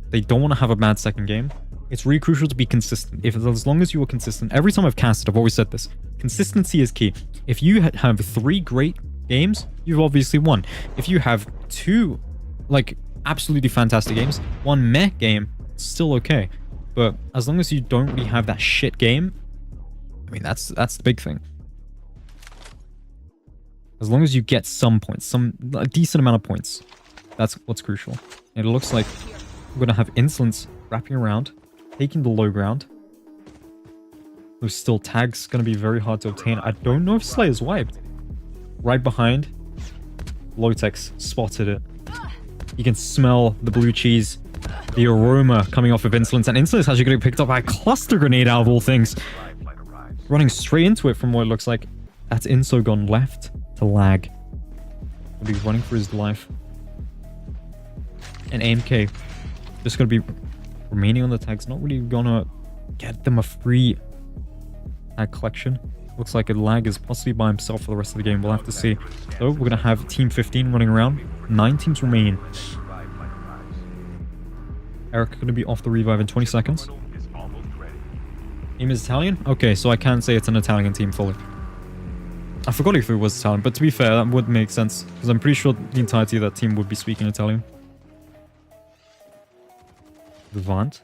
They don't want to have a bad second game. It's really crucial to be consistent. As long as you are consistent, every time I've casted, I've always said this. Consistency is key. If you have 3 great games, you've obviously won. If you have 2, like, absolutely fantastic games, 1 meh game, still okay. But as long as you don't really have that shit game, I mean, that's the big thing. As long as you get some points, a decent amount of points, that's what's crucial. And it looks like we're going to have Insolence wrapping around, taking the low ground. There's still tags going to be very hard to obtain. I don't know if Slayer's wiped. Right behind, Low-Tex spotted it. You can smell the blue cheese, the aroma coming off of Insolence. And Insolence actually getting picked up by a cluster grenade out of all things. Running straight into it from what it looks like. That's Inso gone left to Lag. He'll be running for his life. And AMK just going to be remaining on the tags. Not really going to get them a free tag collection. Looks like Lag is possibly by himself for the rest of the game. We'll have to see. So we're going to have Team 15 running around. 9 teams remain. Eric going to be off the revive in 20 seconds. Team is Italian? Okay, so I can say it's an Italian team fully. I forgot if it was Italian, but to be fair, that would make sense. Because I'm pretty sure the entirety of that team would be speaking Italian. Vivant.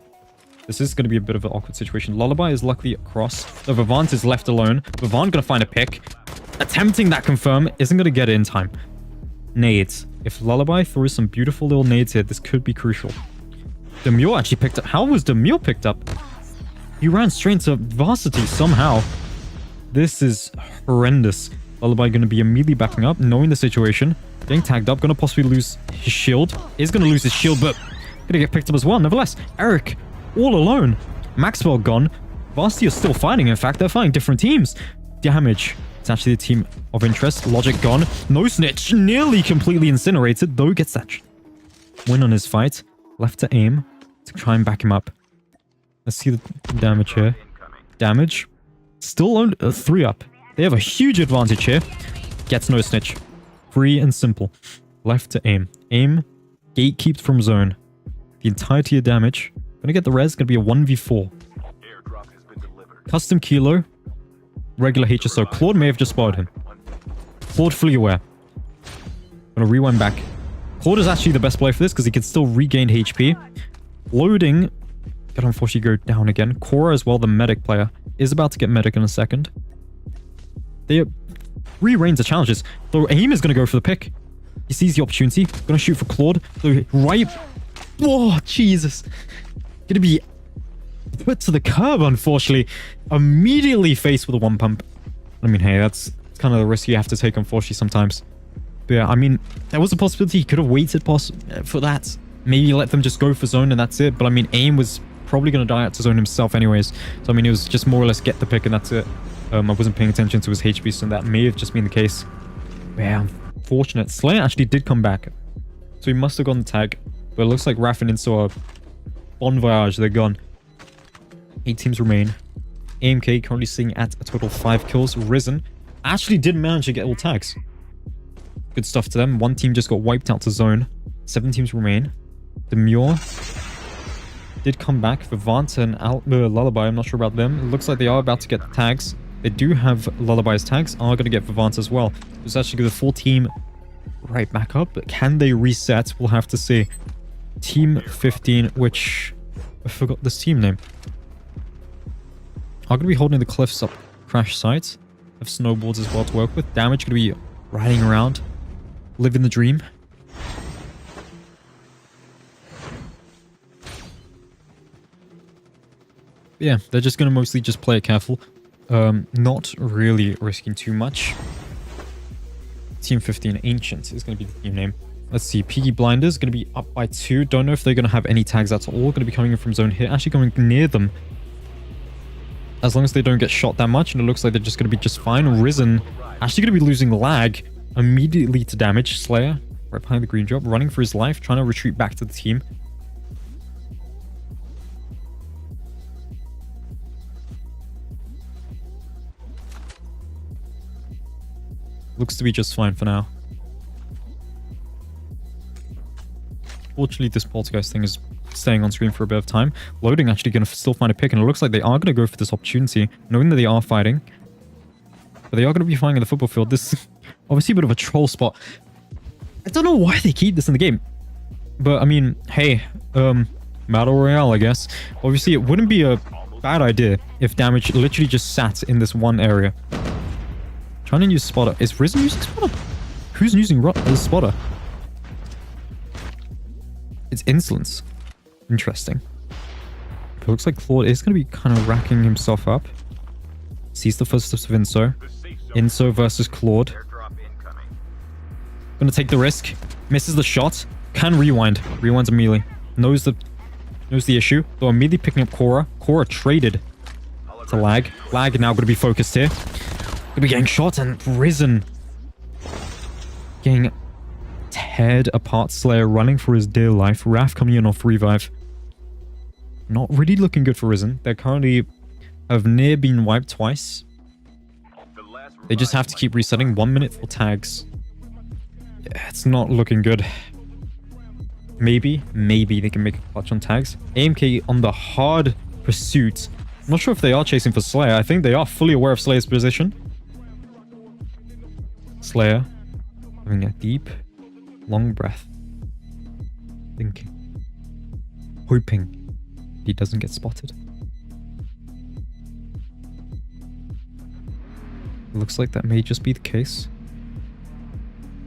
This is going to be a bit of an awkward situation. Lullaby is luckily across. So Vivant is left alone. Vivant going to find a pick. Attempting that confirm. Isn't going to get it in time. Nades. If Lullaby throws some beautiful little nades here, this could be crucial. Demure actually picked up. How was Demure picked up? He ran straight into Varsity somehow. This is horrendous. Lullaby going to be immediately backing up, knowing the situation. Getting tagged up. Going to possibly lose his shield. Is going to lose his shield, but going to get picked up as well. Nevertheless, Eric all alone. Maxwell gone. Varsity is still fighting. In fact, they're fighting different teams. Damage. It's actually a team of interest. Logic gone. No Snitch. Nearly completely incinerated, though gets that win on his fight. Left to aim to try and back him up. Let's see the damage here. Damage. Still on 3 up. They have a huge advantage here. Gets no Snitch. Free and simple. Left to aim. Aim. Gatekeep from zone. The entirety of damage. Gonna get the res. Gonna be a 1v4. Custom Kilo. Regular HSO. Claude may have just spotted him. Claude fully aware. Gonna rewind back. Claude is actually the best player for this because he can still regain HP. Loading. Gotta unfortunately go down again. Cora as well, the medic player, is about to get medic in a second. They rearrange the challenges. Though aim is gonna go for the pick. He sees the opportunity. Gonna shoot for Claude. So right. Oh, Jesus. Gonna be put to the curb, unfortunately. Immediately faced with a 1 pump. I mean, hey, that's kind of the risk you have to take, unfortunately, sometimes. But yeah, I mean, there was a possibility he could have waited for that. Maybe let them just go for zone and that's it. But I mean, aim was probably going to die out to zone himself anyways. So I mean, it was just more or less get the pick and that's it. I wasn't paying attention to his HP, so that may have just been the case. But yeah, unfortunate. Slayer actually did come back. So he must have gone the tag. But it looks like Raph and Inso are bon voyage. They're gone. 8 teams remain. AMK currently sitting at a total of 5 kills. Risen actually did manage to get all tags. Good stuff to them. 1 team just got wiped out to zone. 7 teams remain. Demure did come back. Vivant and Lullaby, I'm not sure about them. It looks like they are about to get the tags. They do have Lullaby's tags. Are going to get Vivant as well. It's actually going to full team right back up. But can they reset? We'll have to see. Team 15, which I forgot this team name. Are going to be holding the cliffs up crash site. Have snowboards as well to work with. Damage going to be riding around. Living the dream. Yeah, they're just going to mostly just play it careful. Not really risking too much. Team 15 Ancient is going to be the team name. Let's see. Piggy Blinders going to be up by 2. Don't know if they're going to have any tags at all. Going to be coming in from zone here. Actually going near them. As long as they don't get shot that much. And it looks like they're just going to be just fine. Risen. Actually going to be losing lag immediately to damage. Slayer right behind the green drop. Running for his life. Trying to retreat back to the team. Looks to be just fine for now. Fortunately, this poltergeist thing is staying on screen for a bit of time. Loading actually going to still find a pick, and it looks like they are going to go for this opportunity, knowing that they are fighting. But they are going to be fighting in the football field. This is obviously a bit of a troll spot. I don't know why they keep this in the game. But, I mean, hey, Battle Royale, I guess. Obviously, it wouldn't be a bad idea if damage literally just sat in this one area. Trying to use spotter. Is Risen using spotter? Who's using spotter? It's Insolence. Interesting. It looks like Claude is going to be kind of racking himself up. Sees the footsteps of Inso. Inso versus Claude. Gonna take the risk. Misses the shot. Can rewind. Rewinds immediately. Knows the issue. Though immediately picking up Cora. Cora traded to lag. Lag now going to be focused here. Gonna be getting shot, and Risen getting teared apart. Slayer running for his dear life. Raph coming in off revive. Not really looking good for Risen. They currently have near been wiped twice. They just have to keep resetting. 1 minute for tags. Yeah, it's not looking good. Maybe they can make a clutch on tags. AMK on the hard pursuit. I'm not sure if they are chasing for Slayer. I think they are fully aware of Slayer's position. Slayer having a deep, long breath. Thinking. Hoping. He doesn't get spotted. It looks like that may just be the case.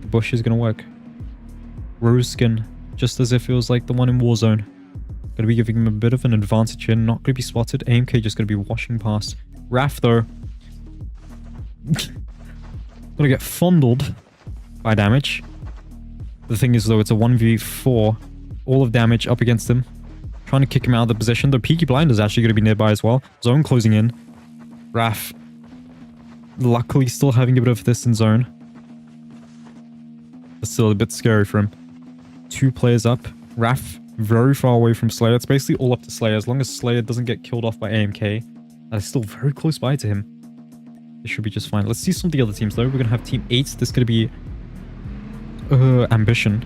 The bush is going to work. Rose skin, just as if it was like the one in Warzone. Gonna be giving him a bit of an advantage here. Not gonna be spotted. AMK just gonna be washing past. Raf though. Gonna get fondled by damage. The thing is though, it's a 1v4. All of damage up against him. Trying to kick him out of the position. The Peaky Blinder is actually gonna be nearby as well. Zone closing in. Raf luckily still having a bit of this in zone. It's still a bit scary for him. 2 players up. Raf very far away from Slayer. It's basically all up to Slayer. As long as Slayer doesn't get killed off by AMK, that is still very close by to him. It should be just fine. Let's see some of the other teams though. We're going to have Team 8. This is going to be Ambition.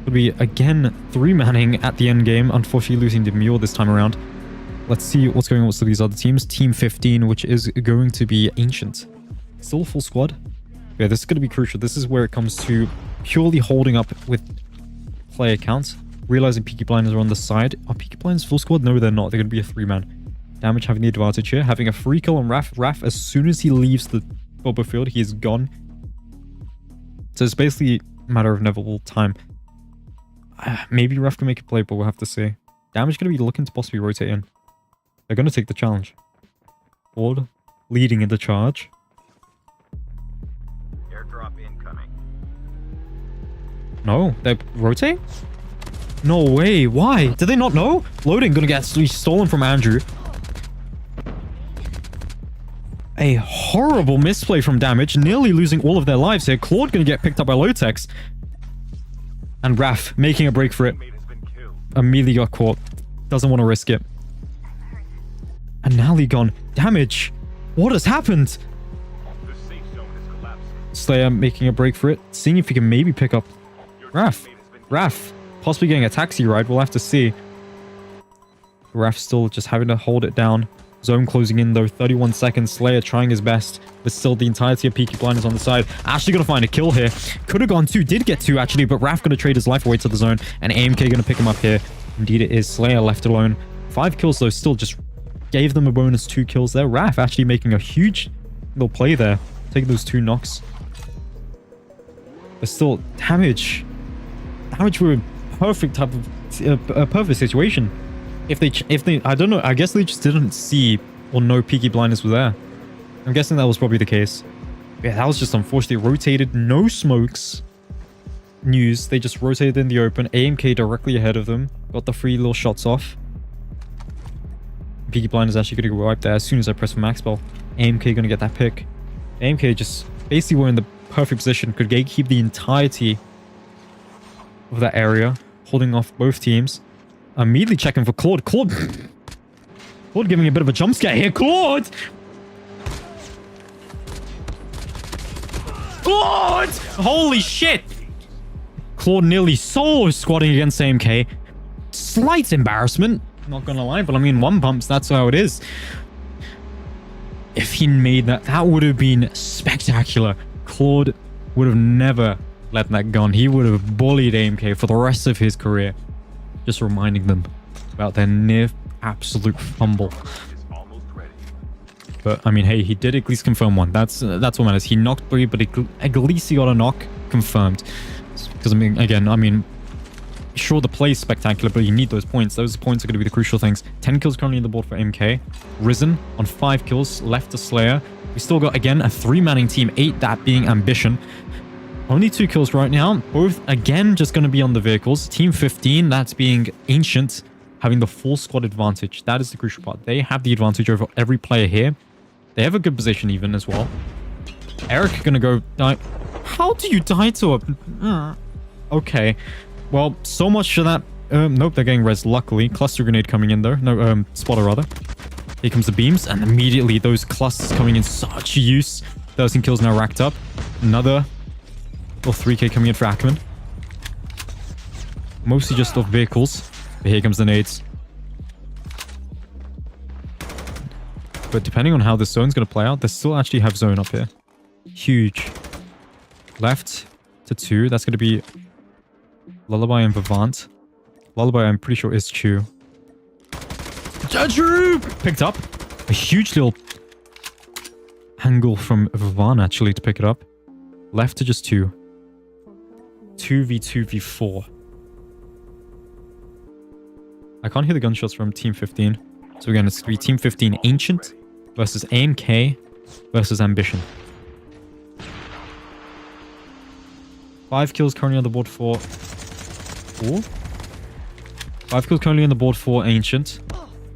It'll be again 3-manning at the end game. Unfortunately losing Demure this time around. Let's see what's going on with these other teams. Team 15, which is going to be Ancient. Still a full squad. Yeah, this is going to be crucial. This is where it comes to purely holding up with player counts. Realizing Peaky Blinders are on the side. Are Peaky Blinders full squad? No, they're not. They're going to be a 3-man. Damage having the advantage here. Having a free kill on Raf. Raf, as soon as he leaves the bubble field, he is gone. So it's basically a matter of inevitable time. Maybe Raf can make a play, but we'll have to see. Damage going to be looking to possibly rotate in. They're going to take the challenge. Ford leading in the charge. Airdrop incoming. No, they rotate? No way. Why? Did they not know? Loading gonna get stolen from Andrew. A horrible misplay from Damage. Nearly losing all of their lives here. Claude gonna get picked up by Lotex. And Raf making a break for it. Immediately got caught. Doesn't want to risk it. And now gone. Damage. What has happened? The safe zone is collapsing. Slayer making a break for it. Seeing if he can maybe pick up Raf. Raf. Possibly getting a taxi ride. We'll have to see. Raf still just having to hold it down. Zone closing in though. 31 seconds. Slayer trying his best. But still the entirety of Peaky Blinders on the side. Actually going to find a kill here. Could have gone 2. Did get 2 actually. But Raf going to trade his life away to the zone. And AMK going to pick him up here. Indeed it is. Slayer left alone. 5 kills though. Still just gave them a bonus 2 kills there. Raf actually making a huge little play there. Taking those 2 knocks. But still damage. Damage were perfect type of a perfect situation. If they I don't know, I guess they just didn't see or know Peaky Blinders were there. I'm guessing that was probably the case. Yeah, that was just unfortunately rotated. No smokes. News. They just rotated in the open. AMK directly ahead of them. Got the 3 little shots off. Peaky Blinders actually gonna go right there as soon as I press for max bell. AMK gonna get that pick. AMK just basically were in the perfect position. Could gatekeep the entirety of that area, holding off both teams. Immediately checking for Claude. Claude giving a bit of a jump scare here. Claude! Holy shit! Claude nearly solo squatting against AMK. Slight embarrassment. Not gonna lie, but I mean, 1 bumps, that's how it is. If he made that, that would have been spectacular. Claude would have never let that go. He would have bullied AMK for the rest of his career. Just reminding them about their near absolute fumble. But I mean, hey, he did at least confirm 1. That's what matters. He knocked 3, but at least he got a knock confirmed. Because I mean, sure, the play is spectacular, but you need those points. Those points are going to be the crucial things. 10 kills currently on the board for MK. Risen on 5 kills, left to Slayer. We still got, again, a 3-manning team, 8, that being Ambition. Only 2 kills right now. Both, again, just going to be on the vehicles. Team 15, that's being Ancient, having the full squad advantage. That is the crucial part. They have the advantage over every player here. They have a good position even as well. Eric going to go die. How do you die to a... Okay. Well, so much for that. Nope, they're getting res, luckily. Cluster grenade coming in, though. No, spotter, rather. Here comes the beams, and immediately those clusters coming in such use. 13 kills now racked up. Another... Or 3k coming in for Ackerman. Mostly just off vehicles. But here comes the nades. But depending on how this zone's going to play out, they still actually have zone up here. Huge. Left to 2. That's going to be Lullaby and Vivant. Lullaby, I'm pretty sure, is Chew. Andrew picked up a huge little angle from Vivan actually to pick it up. Left to just 2. 2v2v4. I can't hear the gunshots from Team 15. So again, it's going to be Team 15 Ancient versus AMK versus Ambition. 5 kills currently on the board for... 5 kills currently on the board for Ancient.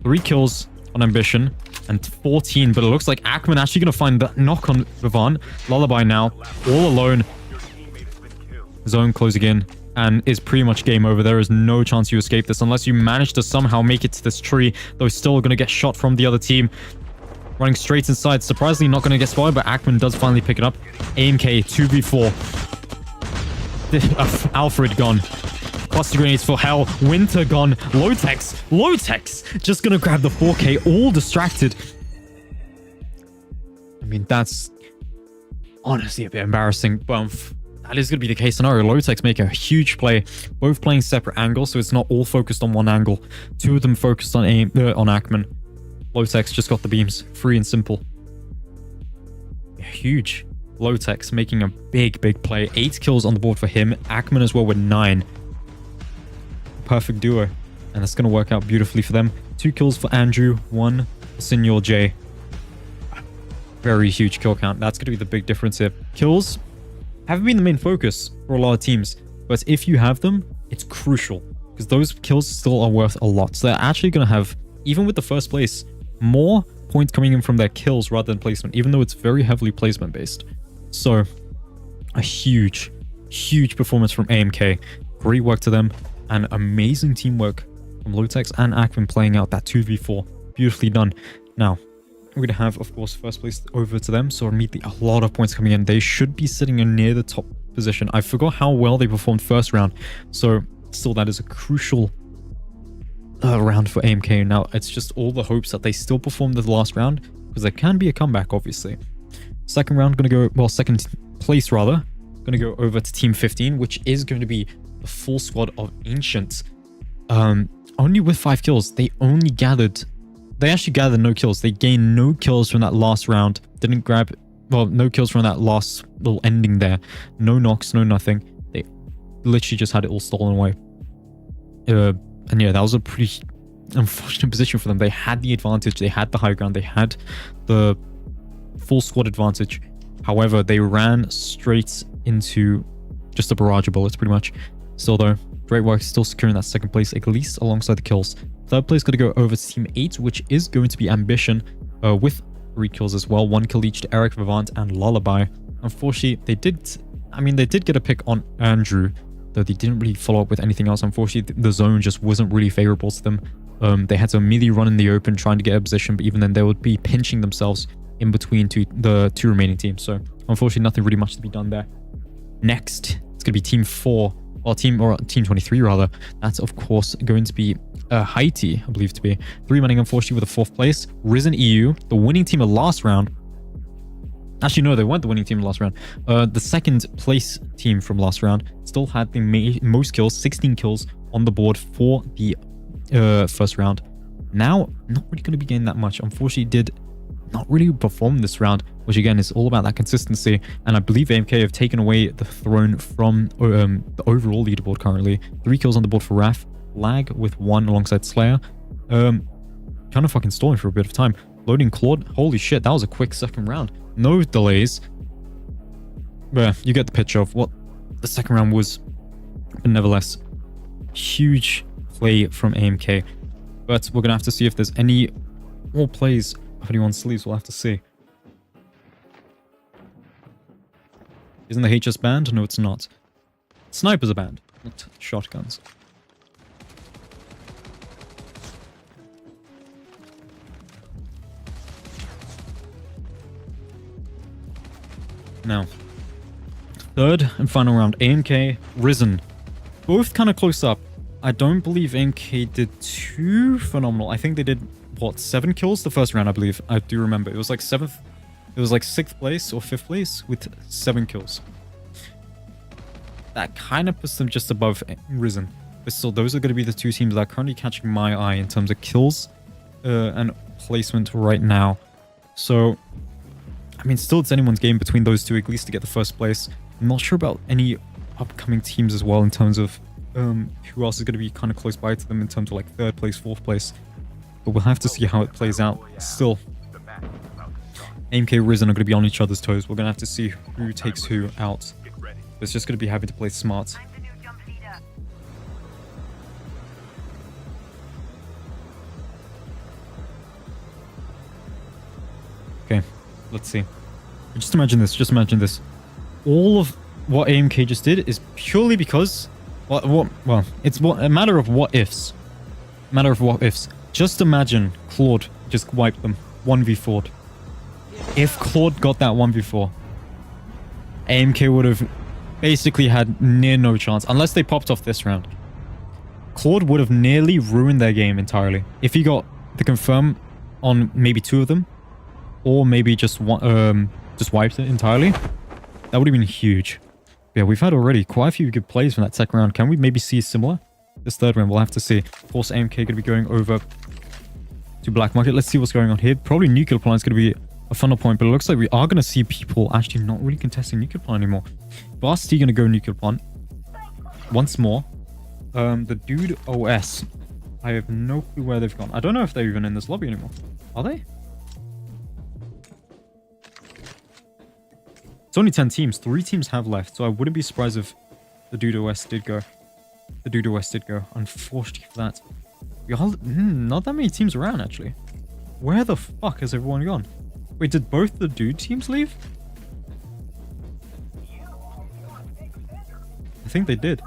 3 kills on Ambition. And 14, but it looks like Ackman actually going to find the knock on Vivan. Lullaby now, all alone. Zone closing in, and is pretty much game over. There is no chance you escape this unless you manage to somehow make it to this tree, though still going to get shot from the other team. Running straight inside, surprisingly not going to get spotted, but Ackman does finally pick it up. AMK 2v4. Alfred gone. Cluster grenades for hell. Winter gone. Lotex just gonna grab the 4K, all distracted. I mean, that's honestly a bit embarrassing, but that is gonna be the case scenario. Lotex make a huge play, both playing separate angles, so it's not all focused on one angle. 2 of them focused on Ackman. Lotex just got the beams, free and simple. Huge. Lotex making a big play. 8 kills on the board for him. Ackman as well with 9. Perfect duo, and that's going to work out beautifully for them. 2 kills for Andrew, 1 for Senor J. Very huge kill count. That's going to be the big difference here. Kills haven't been the main focus for a lot of teams, but if you have them, it's crucial because those kills still are worth a lot. So they're actually going to have, even with the first place, more points coming in from their kills rather than placement, even though it's very heavily placement based. So a huge performance from AMK. Great work to them. And amazing teamwork from Lotex and Ackman playing out that 2v4. Beautifully done. Now, we're going to have, of course, first place over to them. So immediately a lot of points coming in. They should be sitting in near the top position. I forgot how well they performed first round. So still, that is a crucial round for AMK. Now, it's just all the hopes that they still perform the last round, because there can be a comeback, obviously. Second round, going to go, well, second place rather, going to go over to Team 15, which is going to be the full squad of Ancients. Only with 5 kills. They actually gathered no kills. They gained no kills from that last round. Didn't grab, well, no kills from that last little ending there. No knocks, no nothing. They literally just had it all stolen away. And yeah, that was a pretty unfortunate position for them. They had the advantage. They had the high ground. They had the full squad advantage. However, they ran straight into just a barrage of bullets pretty much. Still though, great work, still securing that second place, at least alongside the kills. Third place going to go over to Team 8, which is going to be Ambition, with 3 kills as well. 1 kill each to Eric, Vivant, and Lullaby. Unfortunately, they did get a pick on Andrew, though they didn't really follow up with anything else. Unfortunately, the zone just wasn't really favorable to them. They had to immediately run in the open trying to get a position, but even then they would be pinching themselves in between the 2 remaining teams. So unfortunately, nothing really much to be done there. Next, it's going to be Team 4. Or Team 23 rather. That's of course going to be Haiti, I believe to be. 3 running unfortunately with the 4th place. Risen EU, the winning team of last round. Actually, no, they weren't the winning team of last round. The 2nd place team from last round still had the most kills, 16 kills on the board for the first round. Now, not really going to be getting that much. Unfortunately, did not really perform this round, which again is all about that consistency. And I believe AMK have taken away the throne from the overall leaderboard currently. 3 kills on the board for Raph. Lag with 1 alongside Slayer. Kind of fucking stalling for a bit of time. Loading Claude. Holy shit, that was a quick second round. No delays. But yeah, you get the picture of what the second round was. But nevertheless, huge play from AMK. But we're going to have to see if there's any more plays of anyone's sleeves. We'll have to see. Isn't the HS banned? No, it's not. Snipers are banned, not shotguns. Now, third and final round, AMK, Risen. Both kind of close up. I don't believe AMK did too phenomenal. I think they did, what, 7 kills the first round, I believe. I do remember. It was like 7th. It was like 6th place or 5th place with 7 kills. That kind of puts them just above Risen. But still, those are going to be the 2 teams that are currently catching my eye in terms of kills and placement right now. So, I mean, still it's anyone's game between those two, at least to get the first place. I'm not sure about any upcoming teams as well in terms of who else is going to be kind of close by to them in terms of like 3rd place, 4th place. But we'll have to see how it plays out. Still, AMK Risen are going to be on each other's toes. We're going to have to see who takes who out. It's just going to be having to play smart. Okay, let's see. Just imagine this. Just imagine this. All of what AMK just did is purely because... Well, it's a matter of what ifs. Matter of what ifs. Just imagine Claude just wiped them 1v4'd. If Claude got that 1v4, AMK would have basically had near no chance. Unless they popped off this round. Claude would have nearly ruined their game entirely. If he got the confirm on maybe 2 of them, or maybe just wiped it entirely, that would have been huge. Yeah, we've had already quite a few good plays from that 2nd round. Can we maybe see similar? This 3rd round, we'll have to see. Of course, AMK going to be going over to Black Market. Let's see what's going on here. Probably Nuclear Plant is going to be a funnel point, but it looks like we are going to see people actually not really contesting Nuclear Plant anymore. Basti going to go Nuclear Plant once more. The Dude OS, I have no clue where they've gone. I don't know if they're even in this lobby anymore. Are they? It's only 10 teams. 3 teams have left, so I wouldn't be surprised if the Dude OS did go. The Dude OS did go. Unfortunately for that. We all, not that many teams around, actually. Where the fuck has everyone gone? Wait, did both the Dude teams leave? I think they did.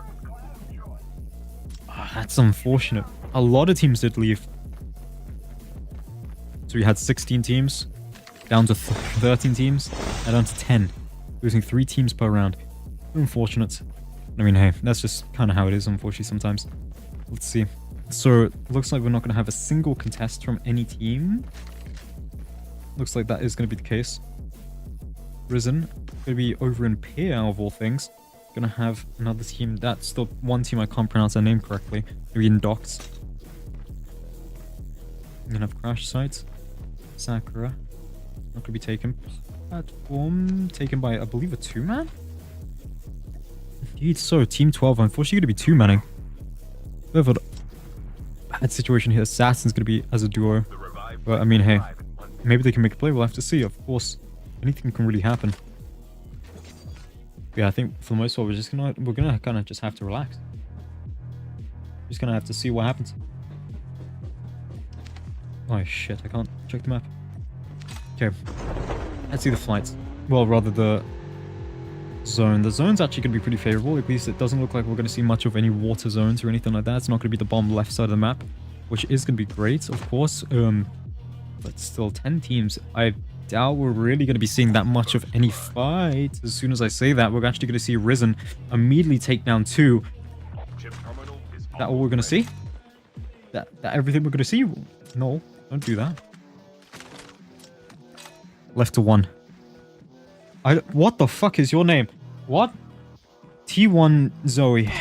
Oh, that's unfortunate. A lot of teams did leave. So we had 16 teams, down to 13 teams, and down to 10. Losing 3 teams per round. Unfortunate. I mean, hey, that's just kind of how it is, unfortunately, sometimes. Let's see. So, looks like we're not going to have a single contest from any team. Looks like that is going to be the case. Risen, going to be over in Pier, out of all things. Going to have another team. That's the one team I can't pronounce their name correctly. Going to be in Docks. Going to have Crash Sites. Sakura. Not going to be taken. Platform taken by, I believe, a 2-man? Indeed so. Team 12, unfortunately, going to be 2-manning. Bit of a bad situation here. Assassin's going to be as a duo. But, I mean, hey. Maybe they can make a play. We'll have to see. Of course, anything can really happen. Yeah, I think for the most part, we're gonna kind of just have to relax. Just gonna have to see what happens. Oh shit, I can't check the map. Okay, let's see the flights. Well, rather the zone. The zone's actually gonna be pretty favorable. At least it doesn't look like we're gonna see much of any water zones or anything like that. It's not gonna be the bomb left side of the map, which is gonna be great, of course. But still, 10 teams. I doubt we're really going to be seeing that much of any fight. As soon as I say that, we're actually going to see Risen immediately take down 2. That all we're going to see? That everything we're going to see? No, don't do that. Left to 1. What the fuck is your name? What? T1 Zoe.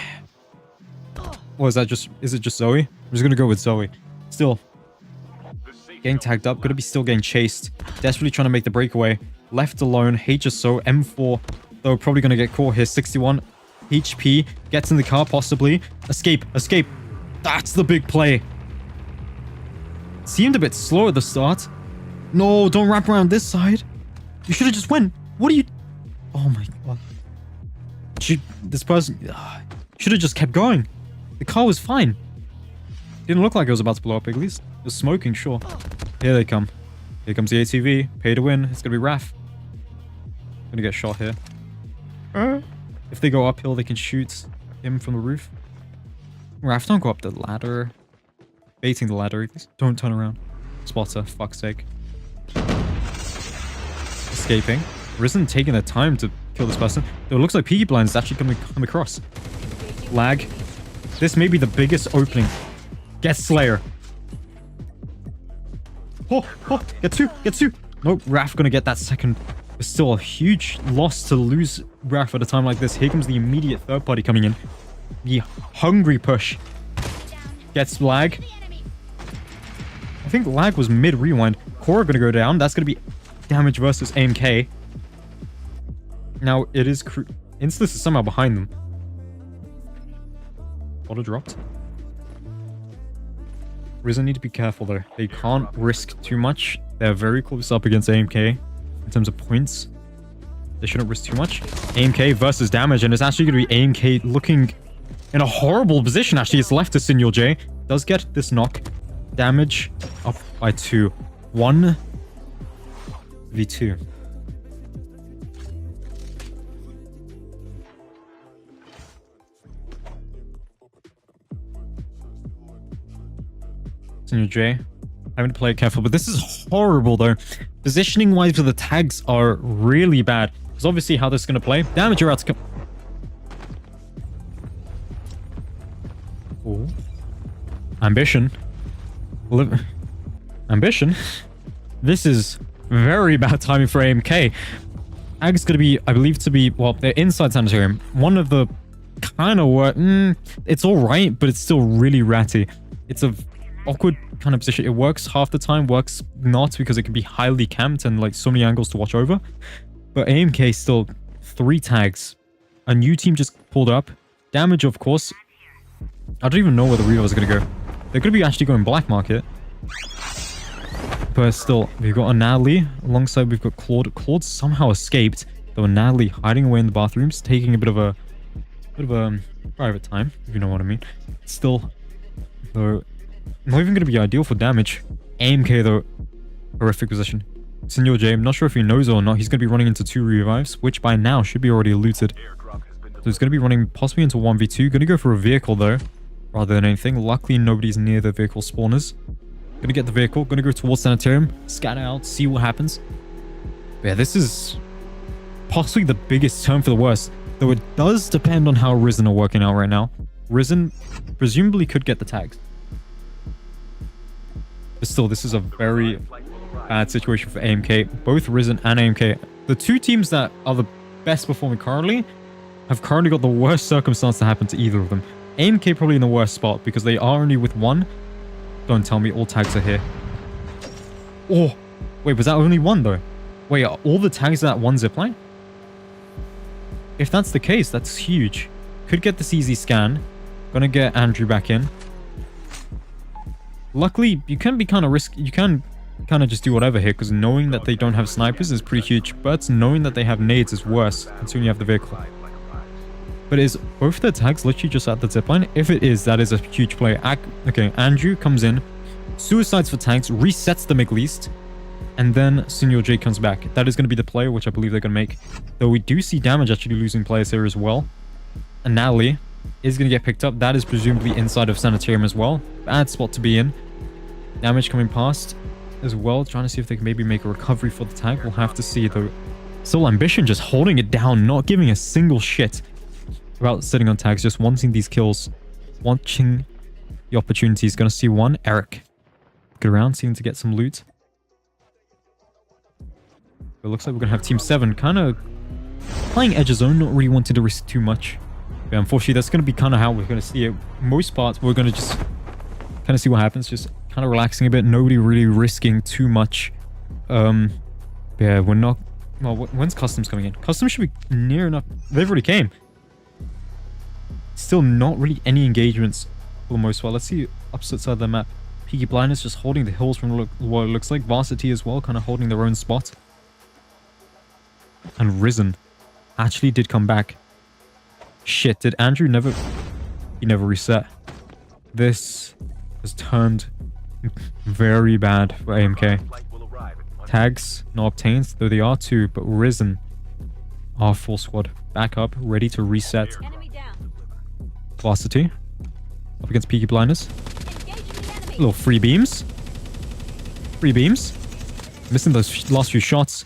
Or is it just Zoe? I'm just going to go with Zoe. Still. Getting tagged up, gonna be still getting chased. Desperately trying to make the breakaway. Left alone, HSO, M4, though probably gonna get caught here. 61 HP, gets in the car possibly. Escape, escape. That's the big play. Seemed a bit slow at the start. No, don't wrap around this side. You should have just went. What are you... Oh my god. This person... should have just kept going. The car was fine. Didn't look like it was about to blow up, at least. It was smoking, sure. Here they come. Here comes the ATV. Pay to win. It's gonna be Raf. Gonna get shot here. If they go uphill, they can shoot him from the roof. Raf, don't go up the ladder. Baiting the ladder. Don't turn around. Spotter, fuck's sake. Escaping. Risen taking their time to kill this person. Though it looks like Peaky Blinders is actually coming across. Lag. This may be the biggest opening. Get Slayer. Oh, get 2, get 2. Nope, Raf gonna get that second. It's still a huge loss to lose Raf at a time like this. Here comes the immediate third party coming in. The hungry push. Gets lag. think lag was mid-rewind. Cora going to go down. That's going to be damage versus AMK. Now, it is... Insta is somehow behind them. Auto dropped. Risen need to be careful, though. They can't risk too much. They're very close up against AMK in terms of points. They shouldn't risk too much. AMK versus damage, and it's actually going to be AMK looking in a horrible position, actually. It's left to Senor J. Does get this knock. Damage up by 2. 1v2. Senor J. Having to play it careful, but this is horrible, though. Positioning-wise for the tags are really bad. Because obviously how this is going to play. Damage are out to come... Ooh. Ambition. Ambition? This is very bad timing for AMK. Ag's going to be, I believe, to be... Well, they're inside Sanitarium. One of the kind of work... it's alright, but it's still really ratty. It's a awkward kind of position. It works half the time, works not, because it can be highly camped and like so many angles to watch over. But AMK still 3 tags. A new team just pulled up. Damage, of course. I don't even know where the Reavers are going to go. They're going to be actually going black market. But still, we've got a Natalie. Alongside, we've got Claude. Claude somehow escaped. Though Natalie hiding away in the bathrooms, taking a bit of a private time, if you know what I mean. Still, though, not even going to be ideal for damage. AMK, though, horrific position. Senor J, I'm not sure if he knows or not. He's going to be running into 2 revives, which by now should be already looted. So he's going to be running possibly into 1v2. Going to go for a vehicle, though, rather than anything. Luckily, nobody's near the vehicle spawners. Going to get the vehicle. Going to go towards Sanitarium. Scatter out. See what happens. But yeah, this is possibly the biggest turn for the worst. Though it does depend on how Risen are working out right now. Risen presumably could get the tags. But still, this is a very bad situation for AMK. Both Risen and AMK. The 2 teams that are the best performing currently have currently got the worst circumstance to happen to either of them. AMK probably in the worst spot because they are only with 1. Don't tell me all tags are here. Oh, wait, was that only 1 though? Wait, are all the tags at 1 zipline? If that's the case, that's huge. Could get this easy scan. Gonna get Andrew back in. Luckily, you can be kind of risky. You can kind of just do whatever here because knowing that they don't have snipers is pretty huge. But knowing that they have nades is worse until you have the vehicle. But is both their tags literally just at the zipline? If it is, that is a huge play. Okay, Andrew comes in, suicides for tags, resets them at least, and then Senor J comes back. That is going to be the play, which I believe they're going to make. Though we do see damage actually losing players here as well. And Natalie is going to get picked up. That is presumably inside of Sanitarium as well. Bad spot to be in. Damage coming past as well. Trying to see if they can maybe make a recovery for the tag. We'll have to see though. Still Ambition just holding it down, not giving a single shit about sitting on tags, just wanting these kills, watching the opportunities. Gonna see 1. Eric. Good around, seeming to get some loot. It looks like we're gonna have Team 7 kind of playing edge zone, not really wanting to risk too much. But unfortunately, that's gonna be kind of how we're gonna see it. Most parts, we're gonna just kind of see what happens, just kind of relaxing a bit, nobody really risking too much. Yeah, we're not... Well, when's Customs coming in? Customs should be near enough. They've already came. Still not really any engagements for the most part. Let's see opposite side of the map. Peaky Blinders just holding the hills from what it looks like. Varsity as well, kind of holding their own spot. And Risen actually did come back. Shit, did Andrew never... He never reset. This has turned very bad for AMK. Tags not obtained, though they are 2, but Risen are full squad. Back up, ready to reset. Varsity up against Peaky Blinders. Little free beams. Free beams. Missing those last few shots.